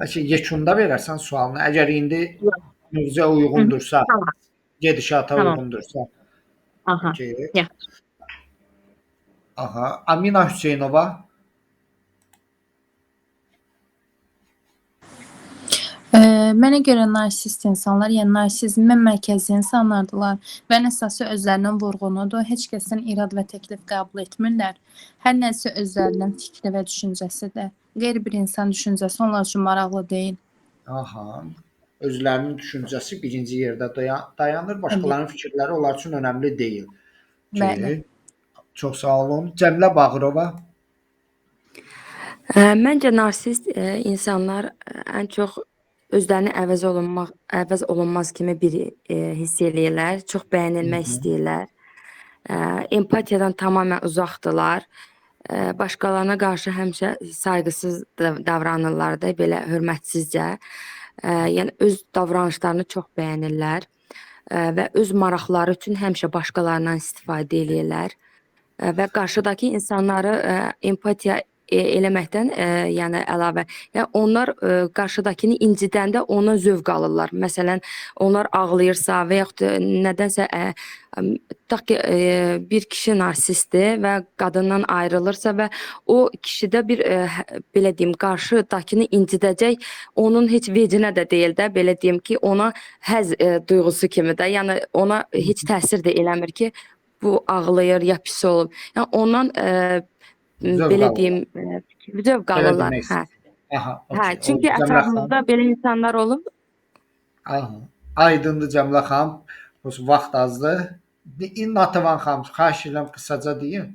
Bəlkə yekunda verərsən sualını. Əgər indi mövzuya uyğundursa, Tamam. gedişata Tamam. uyğundursa. Aha. Okay. Yaxşı. Aha, Amina Hüseynova. Mənə görə narsist insanlar, yəni narsizmə mərkəzli insanlardılar və ən əsası özlərinin vurğunudur. Heç kəsdən irad və təklif qəbul etmirlər. Hər nəsə özlərinin fikri və düşüncəsidir. Qeyri bir insan düşüncəsi onlar üçün maraqlı deyil. Aha. Özlərinin düşüncəsi birinci yerdə dayanır, başqalarının fikirləri onlar üçün önəmli deyil. Bəli. Çox sağ olun. Cəmilə Bağırova. Məncə narsist insanlar ən çox özlərini əvəz olunmaz kimi bir hiss eləyirlər, çox bəyənilmək istəyirlər. Empatiyadan tamamilə uzaqdırlar. Başqalarına qarşı həmişə sayğısız davranırlar da, belə hörmətsizcə. Yəni öz davranışlarını çox bəyənirlər və öz maraqları üçün həmişə başqalarından istifadə eləyirlər və qarşıdakı insanları empatiya eləməkdən yəni əlavə, yəni onlar qarşıdakını incidəndə ona zövq alırlar. Məsələn, onlar ağlayırsa və yaxud da nədənsə tutaq ki, bir kişi narsistdir və qadından ayrılırsa və o kişidə bir belə deyim, qarşıdakını incidəcək, onun heç vecinə də deyil də, belə deyim ki, ona həzz duyğusu kimi də, yəni ona heç təsir də eləmir ki, bu ağlayır ya pis olub. Yəni ondan belə deyim, zövq alırlar. Hə. Aha, Hə, çünki ətrafımızda belə insanlar olub. Aha. Aydındır Cəmilə xanım. Vaxt azdır. Natavan xanım, xahiş edirəm qısaca deyin.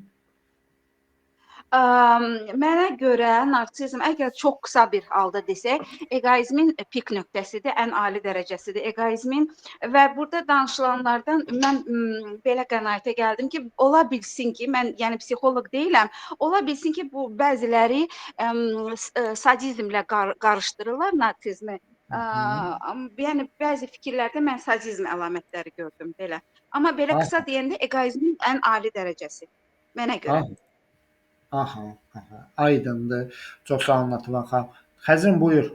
Mənə görə narsizm, əgər çox qısa bir halda desək, eqoizmin pik nöqtəsidir, ən ali dərəcəsidir eqoizmin və burada danışılanlardan mən belə qənaətə gəldim ki, ola bilsin ki, mən yəni psixoloq deyiləm, ola bilsin ki, bu bəziləri sadizmlə qarışdırırlar narsizmi. Yəni bəzi fikirlərdə mən sadizm əlamətləri gördüm belə. Amma belə qısa deyəndə eqoizmin ən ali dərəcəsi mənə görə. Aha, aydındır. Çox sağ olun Natavan xanım. Xəzrin buyur.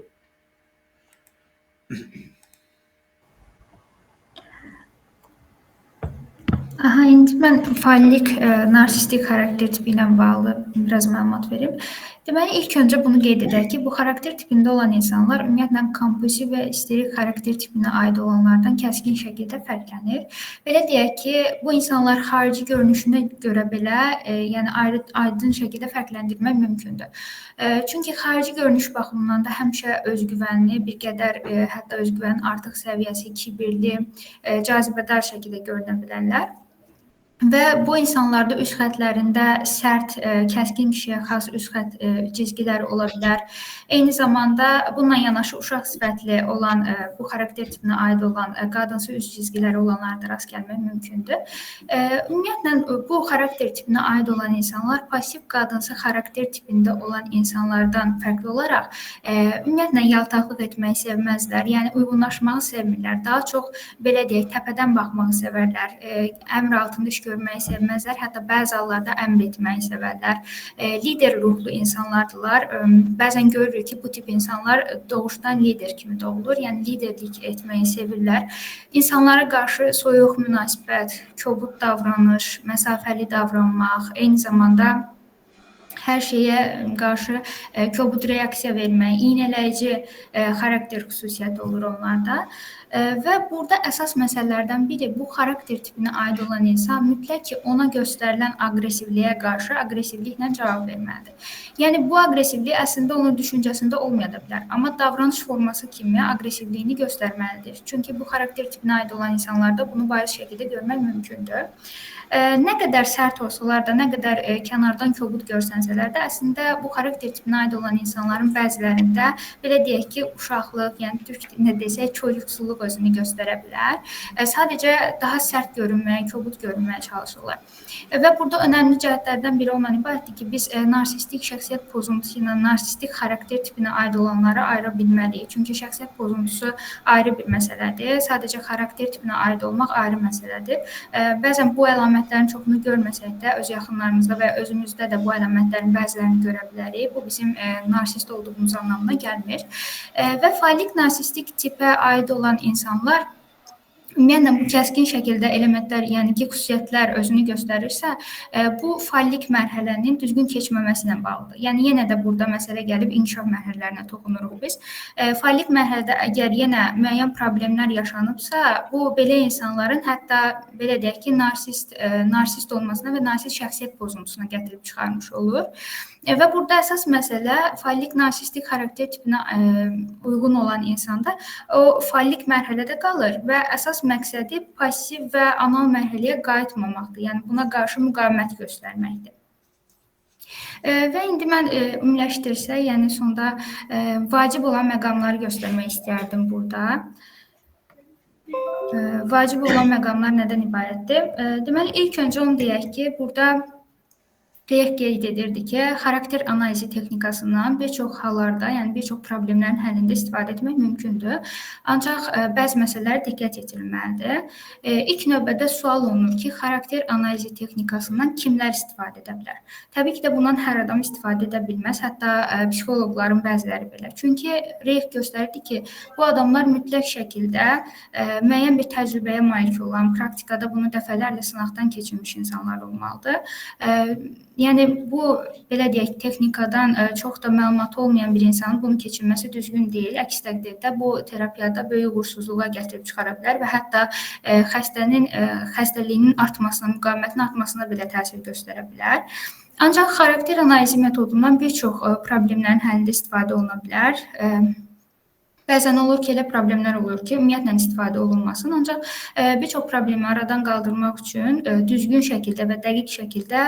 Aha, indi mən fallik narsistik xarakter tipi ilə bağlı biraz məlumat verim. Deməli, ilk öncə bunu qeyd edək ki, bu xarakter tipində olan insanlar ümumiyyətlə kompulsiv və isterik xarakter tipinə aid olanlardan kəskin şəkildə fərqlənir. Belə deyək ki, bu insanlar xarici görünüşünə görə belə, yəni aydın şəkildə fərqləndirmək mümkündür. Çünki xarici görünüş baxımından da həmişə özgüvənli, bir qədər hətta özgüvənin artıq səviyyəsi, kibirli, cazibədar şəkildə görünə bilərlər. Və bu insanlarda üst xətlərində sərt, kəskin kişiyə xas üst xət cizgilər ola bilər. Eyni zamanda bununla yanaşı uşaq sifətli olan, bu xarakter tipinə aid olan qadınsı üst cizgiləri olanlara rast gəlmək mümkündür. Ümumiyyətlə, bu xarakter tipinə aid olan insanlar pasiv qadınsı xarakter tipində olan insanlardan fərqli olaraq, ümumiyyətlə, yaltaqlıq etməyi sevməzlər, yəni uyğunlaşmağı sevmirlər. Daha çox, belə deyək, təpədən baxmağı sevərlər, əmr altında iş görməyi sevməzlər, hətta bəzi hallarda əmr etməyi sevərlər. Lider ruhlu insanlardırlar. Bəzən görürük ki, bu tip insanlar doğuşdan lider kimi doğulur, yəni liderlik etməyi sevirlər. İnsanlara qarşı soyuq münasibət, kobud davranış, məsafəli davranmaq, eyni zamanda hər şeyə qarşı kobud reaksiya vermək, iynələyici xarakter xüsusiyyəti olur onlarda. Və burada əsas məsələlərdən biri bu xarakter tipinə aid olan insan mütləq ki, ona göstərilən aqressivliyə qarşı aqressivliklə cavab verməlidir. Yəni, bu aqressivlik əslində onun düşüncəsində olmaya da bilər, amma davranış forması kimi aqressivliyini göstərməlidir. Çünki bu xarakter tipinə aid olan insanlarda bunu bariz şəkildə görmək mümkündür. Nə qədər sərt olsalar da, nə qədər kənardan kobud görsənsələr də, əslində bu xarakter tipinə aid olan insanların bəzilərində, belə deyək ki, uşaqlıq, yəni türk dilində desək, çocuqsuluq özünü göstərə bilər. Sadəcə daha sərt görünməyə, kobud görünməyə çalışırlar. Və burada önəmli cəhətlərdən biri ondan ibarətdir ki, biz narsistik şəxsiyyət pozuntusu ilə narsistik xarakter tipinə aid olanları ayıra bilməliyik. Çünki şəxsiyyət pozuntusu ayrı bir məsələdir, sadəcə xarakter tipinə aid olmaq ayrı məsələdir. Bəzən bu əlamətlərin çoxunu görməsək də, öz yaxınlarımızda və özümüzdə də bu əlamətlərin bəzilərini görə bilərik. Bu bizim narsist olduğumuz anlamına gəlmir. Və fallik narsistik tipə aid olan insanlar ümumiyyətlə bu kəskin şəkildə elementlər, yəni ki, xüsusiyyətlər özünü göstərirsə, bu fallik mərhələnin düzgün keçməməsi ilə bağlıdır. Yəni yenə də burada məsələ gəlib inkişaf mərhələlərinə toxunuruq biz. Fallik mərhələdə əgər yenə müəyyən problemlər yaşanıbsa, bu belə insanların hətta belə deyək ki, narsist olmasına və narsist şəxsiyyət pozuntusuna gətirib çıxarmış olur. Və burada əsas məsələ fallik narsistik xarakter tipinə uyğun olan insanda o fallik mərhələdə qalır və əsas məqsədi pasiv və anal mərhələyə qayıtmamaqdır. Yəni buna qarşı müqavimət göstərməkdir. Və indi mən ümumiləşdirsək, yəni sonda vacib olan məqamları göstərmək istərdim burada. Vacib olan məqamlar nədən ibarətdir? Deməli, ilk öncə onu deyək ki, burada Reyek qeyd edirdi ki, xarakter analizi texnikasından bir çox hallarda, yəni bir çox problemlərin həllində istifadə etmək mümkündür. Ancaq bəzi məsələlərə diqqət yetirilməlidir. İlk növbədə sual olunur ki, xarakter analizi texnikasından kimlər istifadə edə bilər? Təbii ki də bundan hər adam istifadə edə bilməz, hətta psixoloqların bəziləri belə. Çünki Reyek göstərdi ki, bu adamlar mütləq şəkildə müəyyən bir təcrübəyə malik olan, praktikada bunu dəfələrlə sınaqdan keçirmiş insanlar olmalıdır. Yəni bu belə deyək texnikadan çox da məlumatı olmayan bir insanın bunu keçirməsi düzgün deyil. Əks təqdirdə bu terapiyada böyük uğursuzluğa gətirib çıxara bilər və hətta xəstəliyinin artmasına, müqavimətin artmasına belə təsir göstərə bilər. Ancaq xarakter analizi metodundan bir çox problemlərin həllində istifadə oluna bilər. Bəzən olur ki, elə problemlər olur ki, ümumiyyətlə istifadə olunmasın, ancaq bir çox problemi aradan qaldırmaq üçün düzgün şəkildə və dəqiq şəkildə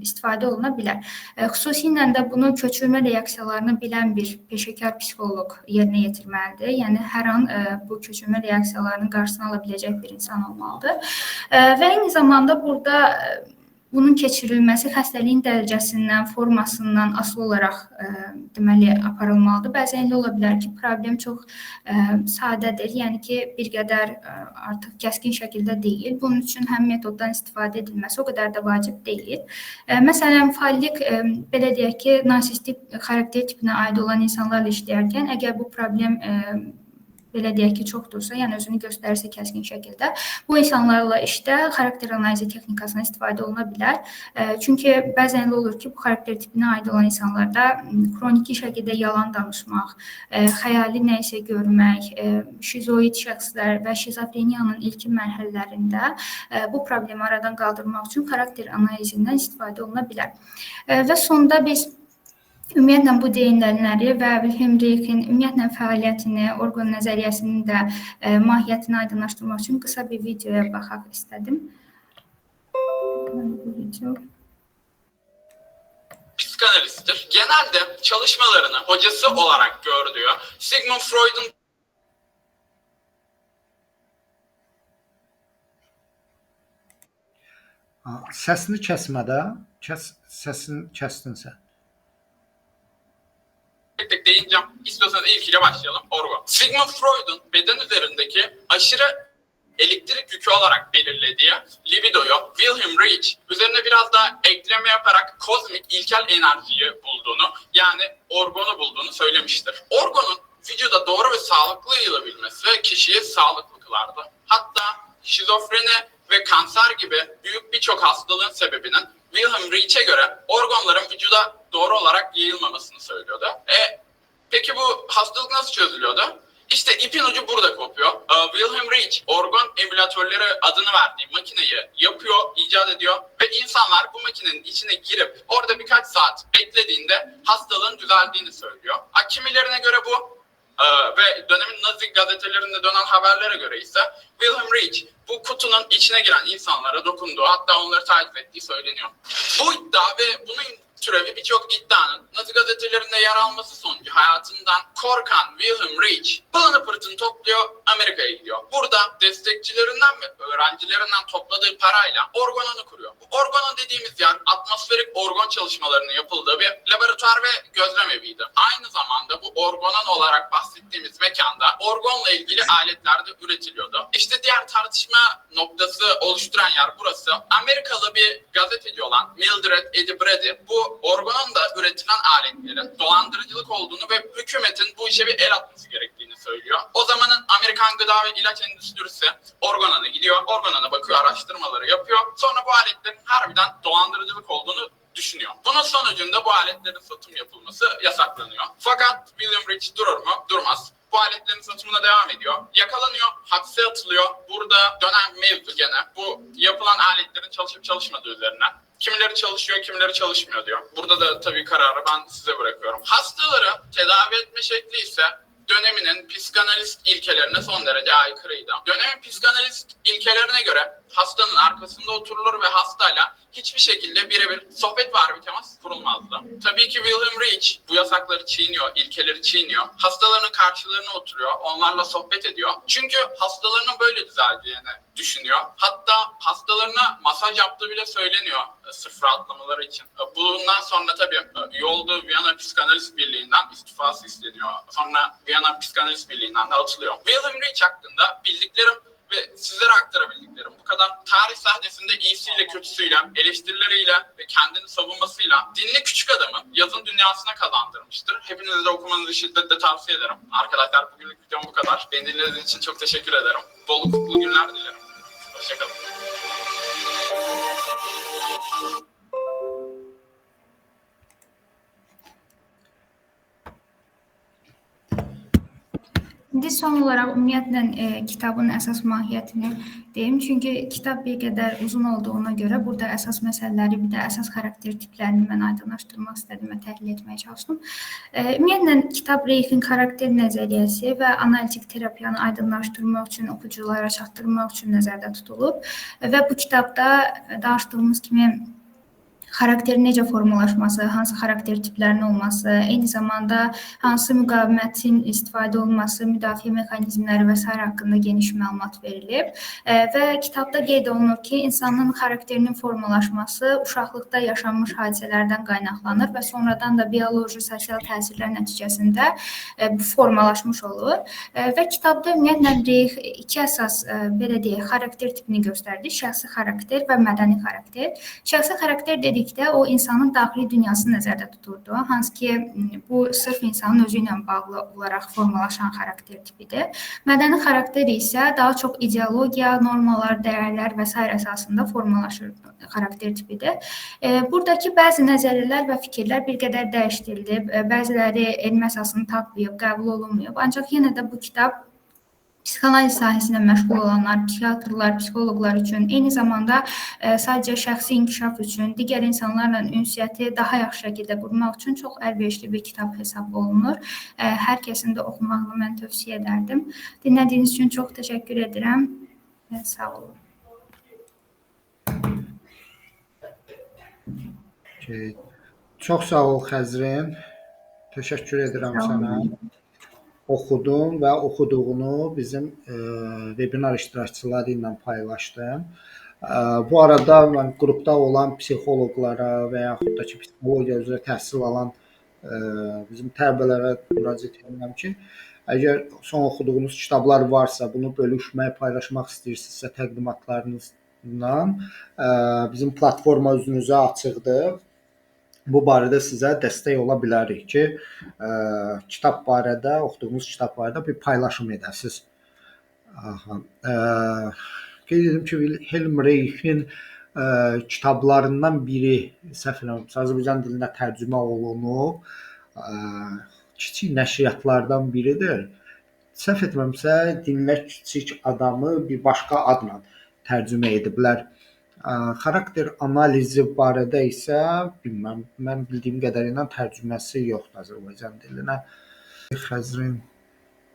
istifadə oluna bilər. Xüsusilə də bunu köçürmə reaksiyalarını bilən bir peşəkar psixoloq yerinə yetirməlidir. Yəni hər an bu köçürmə reaksiyalarının qarşısını ala biləcək bir insan olmalıdır. Və eyni zamanda burada bunun keçirilməsi xəstəliyin dərəcəsindən, formasından asılı olaraq deməli aparılmalıdır. Bəzən elə ola bilər ki, problem çox sadədir, yəni ki, bir qədər artıq kəskin şəkildə deyil. Bunun üçün həm metoddan istifadə edilməsi o qədər də vacib deyil. Məsələn, fallik belə deyək ki, narsistik xarakter tipinə aid olan insanlarla işləyərkən, əgər bu problem belə deyək ki, çoxdursa, yəni özünü göstərirsə kəskin şəkildə, bu insanlarla işdə xarakter analizi texnikasına istifadə oluna bilər. Çünki bəzən elə olur ki, bu xarakter tipinə aid olan insanlarda xroniki şəkildə yalan danışmaq, xəyali nə isə görmək, şizoid şəxslər və şizofreniyanın ilkin mərhələlərində bu problemi aradan qaldırmaq üçün xarakter analizindən istifadə oluna bilər. Və sonda biz ümumiyyətlə bu deyilənləri və Wilhelm Reichin ümumiyyətlə fəaliyyətini, orqan nəzəriyyəsinin də mahiyyətini aydınlaşdırmaq üçün qısa bir videoya baxaq istədim. Bu video. Psikanalisttir. Genelde çalışmalarını hocası olarak gördüğü Sigmund Freud'un Səsini kəsmədə, səsini kəsdin sən. tek tek değineceğim. İstiyorsanız ilkiyle başlayalım. Orgo. Sigmund Freud'un beden üzerindeki aşırı elektrik yükü olarak belirlediği libidoyu Wilhelm Reich üzerine biraz daha ekleme yaparak kozmik ilkel enerjiyi bulduğunu, yani orgonu bulduğunu söylemiştir. Orgonun vücuda doğru ve sağlıklı yayılabilmesi kişiyi sağlıklı kılardı. Hatta şizofreni ve kanser gibi büyük birçok hastalığın sebebinin Wilhelm Reich'e göre organların vücuda doğru olarak yayılmamasını söylüyordu. Peki bu hastalık nasıl çözülüyordu? İşte ipin ucu burada kopuyor. Wilhelm Reich organ emülatörleri adını verdiği makineyi yapıyor, icat ediyor ve insanlar bu makinenin içine girip orada birkaç saat beklediğinde hastalığın düzeldiğini söylüyor. Kimilerine göre bu ve dönemin Nazi gazetelerinde dönen haberlere göre ise Wilhelm Reich bu kutunun içine giren insanlara dokunduğu, hatta onları takip ettiği söyleniyor. Bu iddia ve bunun türevi birçok iddianın Nazi gazetelerinde yer alması sonucu hayatından korkan Wilhelm Reich pılını pırtını topluyor, Amerika'ya gidiyor. Burada destekçilerinden ve öğrencilerinden topladığı parayla orgononu kuruyor. Bu orgonon dediğimiz yer atmosferik orgon çalışmalarının yapıldığı bir laboratuvar ve gözlem eviydi. Aynı zamanda bu orgonon olarak bahsettiğimiz mekanda orgonla ilgili aletler de üretiliyordu. İşte diğer tartışma noktası oluşturan yer burası. Amerikalı bir gazeteci olan Mildred Eddy Brady bu organonda üretilen aletlerin dolandırıcılık olduğunu ve hükümetin bu işe bir el atması gerektiğini söylüyor. O zamanın Amerikan gıda ve ilaç endüstrisi organona gidiyor, organona bakıyor, araştırmaları yapıyor. Sonra bu aletlerin harbiden dolandırıcılık olduğunu düşünüyor. Bunun sonucunda bu aletlerin satım yapılması yasaklanıyor. Fakat Wilhelm Reich durur mu? Durmaz. Bu aletlerin satımına devam ediyor. Yakalanıyor, hapse atılıyor. Burada dönen mevzu gene bu yapılan aletlerin çalışıp çalışmadığı üzerine. Kimileri çalışıyor, kimileri çalışmıyor diyor. Burada da tabii kararı ben size bırakıyorum. Hastaları tedavi etme şekli ise döneminin psikanalist ilkelerine son derece aykırıydı. Dönemin psikanalist ilkelerine göre hastanın arkasında oturulur ve hastayla hiçbir şekilde birebir sohbet var bir temas kurulmazdı. Tabii ki Wilhelm Reich bu yasakları çiğniyor, ilkeleri çiğniyor. Hastalarının karşılarına oturuyor, onlarla sohbet ediyor. Çünkü hastalarının böyle düzeldiğini düşünüyor. Hatta hastalarına masaj yaptığı bile söyleniyor sırf rahatlamaları için. Bundan sonra tabii üye olduğu Viyana Psikanaliz Birliği'nden istifası isteniyor. Sonra Viyana Psikanaliz Birliği'nden de atılıyor. Wilhelm Reich hakkında bildiklerim ve sizlere aktarabildiklerim bu kadar. Tarih sahnesinde iyisiyle kötüsüyle, eleştirileriyle ve kendini savunmasıyla dinli küçük adamı yazın dünyasına kazandırmıştır. Hepinize de okumanızı şiddetle tavsiye ederim. Arkadaşlar bugünlük videom bu kadar. Beni dinlediğiniz için çok teşekkür ederim. Bol kutlu günler dilerim. Hoşçakalın. İndi son olaraq ümumiyyətlə kitabın əsas mahiyyətini deyim. Çünki kitab bir qədər uzun olduğuna görə burada əsas məsələləri, bir də əsas xarakter tiplərini mən aydınlaşdırmaq istədim və təhlil etməyə çalışdım. Ümumiyyətlə kitab Reich'in xarakter nəzəriyyəsi və analitik terapiyanı aydınlaşdırmaq üçün, oxuculara çatdırmaq üçün nəzərdə tutulub və bu kitabda danışdığımız kimi xarakterin necə formalaşması, hansı xarakter tiplərinin olması, eyni zamanda hansı müqavimətin istifadə olunması, müdafiə mexanizmləri və s. haqqında geniş məlumat verilib və kitabda qeyd olunur ki, insanın xarakterinin formalaşması uşaqlıqda yaşanmış hadisələrdən qaynaqlanır və sonradan da bioloji, sosial təsirlər nəticəsində bu formalaşmış olur və kitabda ümumiyyətlə Reich iki əsas belə deyək, xarakter tipini göstərdi, şəxsi xarakter və mədəni xarakter. Şəxsi xarakter dedikdə o insanın daxili dünyasını nəzərdə tuturdu. Hansı ki, bu sırf insanın özü ilə bağlı olaraq formalaşan xarakter tipidir. Mədəni xarakter isə daha çox ideologiya, normalar, dəyərlər və s. əsasında formalaşır xarakter tipidir. Buradakı bəzi nəzəriyyələr və fikirlər bir qədər dəyişdirilib, bəziləri elmi əsasını tapmayıb, qəbul olunmayıb. Ancaq yenə də bu kitab psixoloji sahəsində məşğul olanlar, psixiatrlar, psixoloqlar üçün, eyni zamanda sadəcə şəxsi inkişaf üçün, digər insanlarla ünsiyyəti daha yaxşı şəkildə qurmaq üçün çox əlverişli bir kitab hesab olunur. Hər kəsin də oxumağını mən tövsiyə edərdim. Dinlədiyiniz üçün çox təşəkkür edirəm və sağ olun. Çox sağ ol Xəzrin. Təşəkkür edirəm sənə. Oxudum və oxuduğunu bizim webinar iştirakçıları ilə paylaşdım. Bu arada mən qrupda olan psixoloqlara və yaxud da ki, psixologiya üzrə təhsil alan bizim tələbələrə müraciət edirəm ki, əgər son oxuduğunuz kitablar varsa, bunu bölüşmək, paylaşmaq istəyirsinizsə təqdimatlarınızla bizim platforma üzünüzə açıqdır. Bu barədə sizə dəstək ola bilərik ki, kitab barədə, oxuduğunuz kitab barədə bir paylaşım edəsiniz. Qeyd edim ki, Wilhelm Reich'in kitablarından biri səhv eləmirəmsə Azərbaycan dilinə tərcümə olunub. Kiçik nəşriyyatlardan biridir. Səhv etmirəmsə dinlə kiçik adamı bir başqa adla tərcümə ediblər. Xarakter analizi barədə isə bilməm, mən bildiyim qədərilə tərcüməsi yoxdur Azərbaycan dilinə. Xəzrin,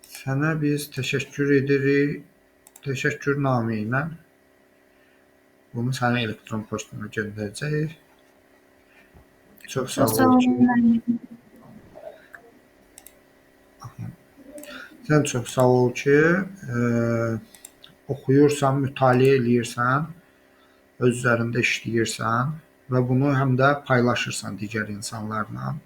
sənə biz təşəkkür edirik. Təşəkkürnamə ilə bunu sənin elektron poçtuna göndərəcəyik. Çox sağ ol ki, sən çox sağ ol ki, oxuyursan, mütaliə eləyirsən, öz üzərində işləyirsən və bunu həm də paylaşırsan digər insanlarla.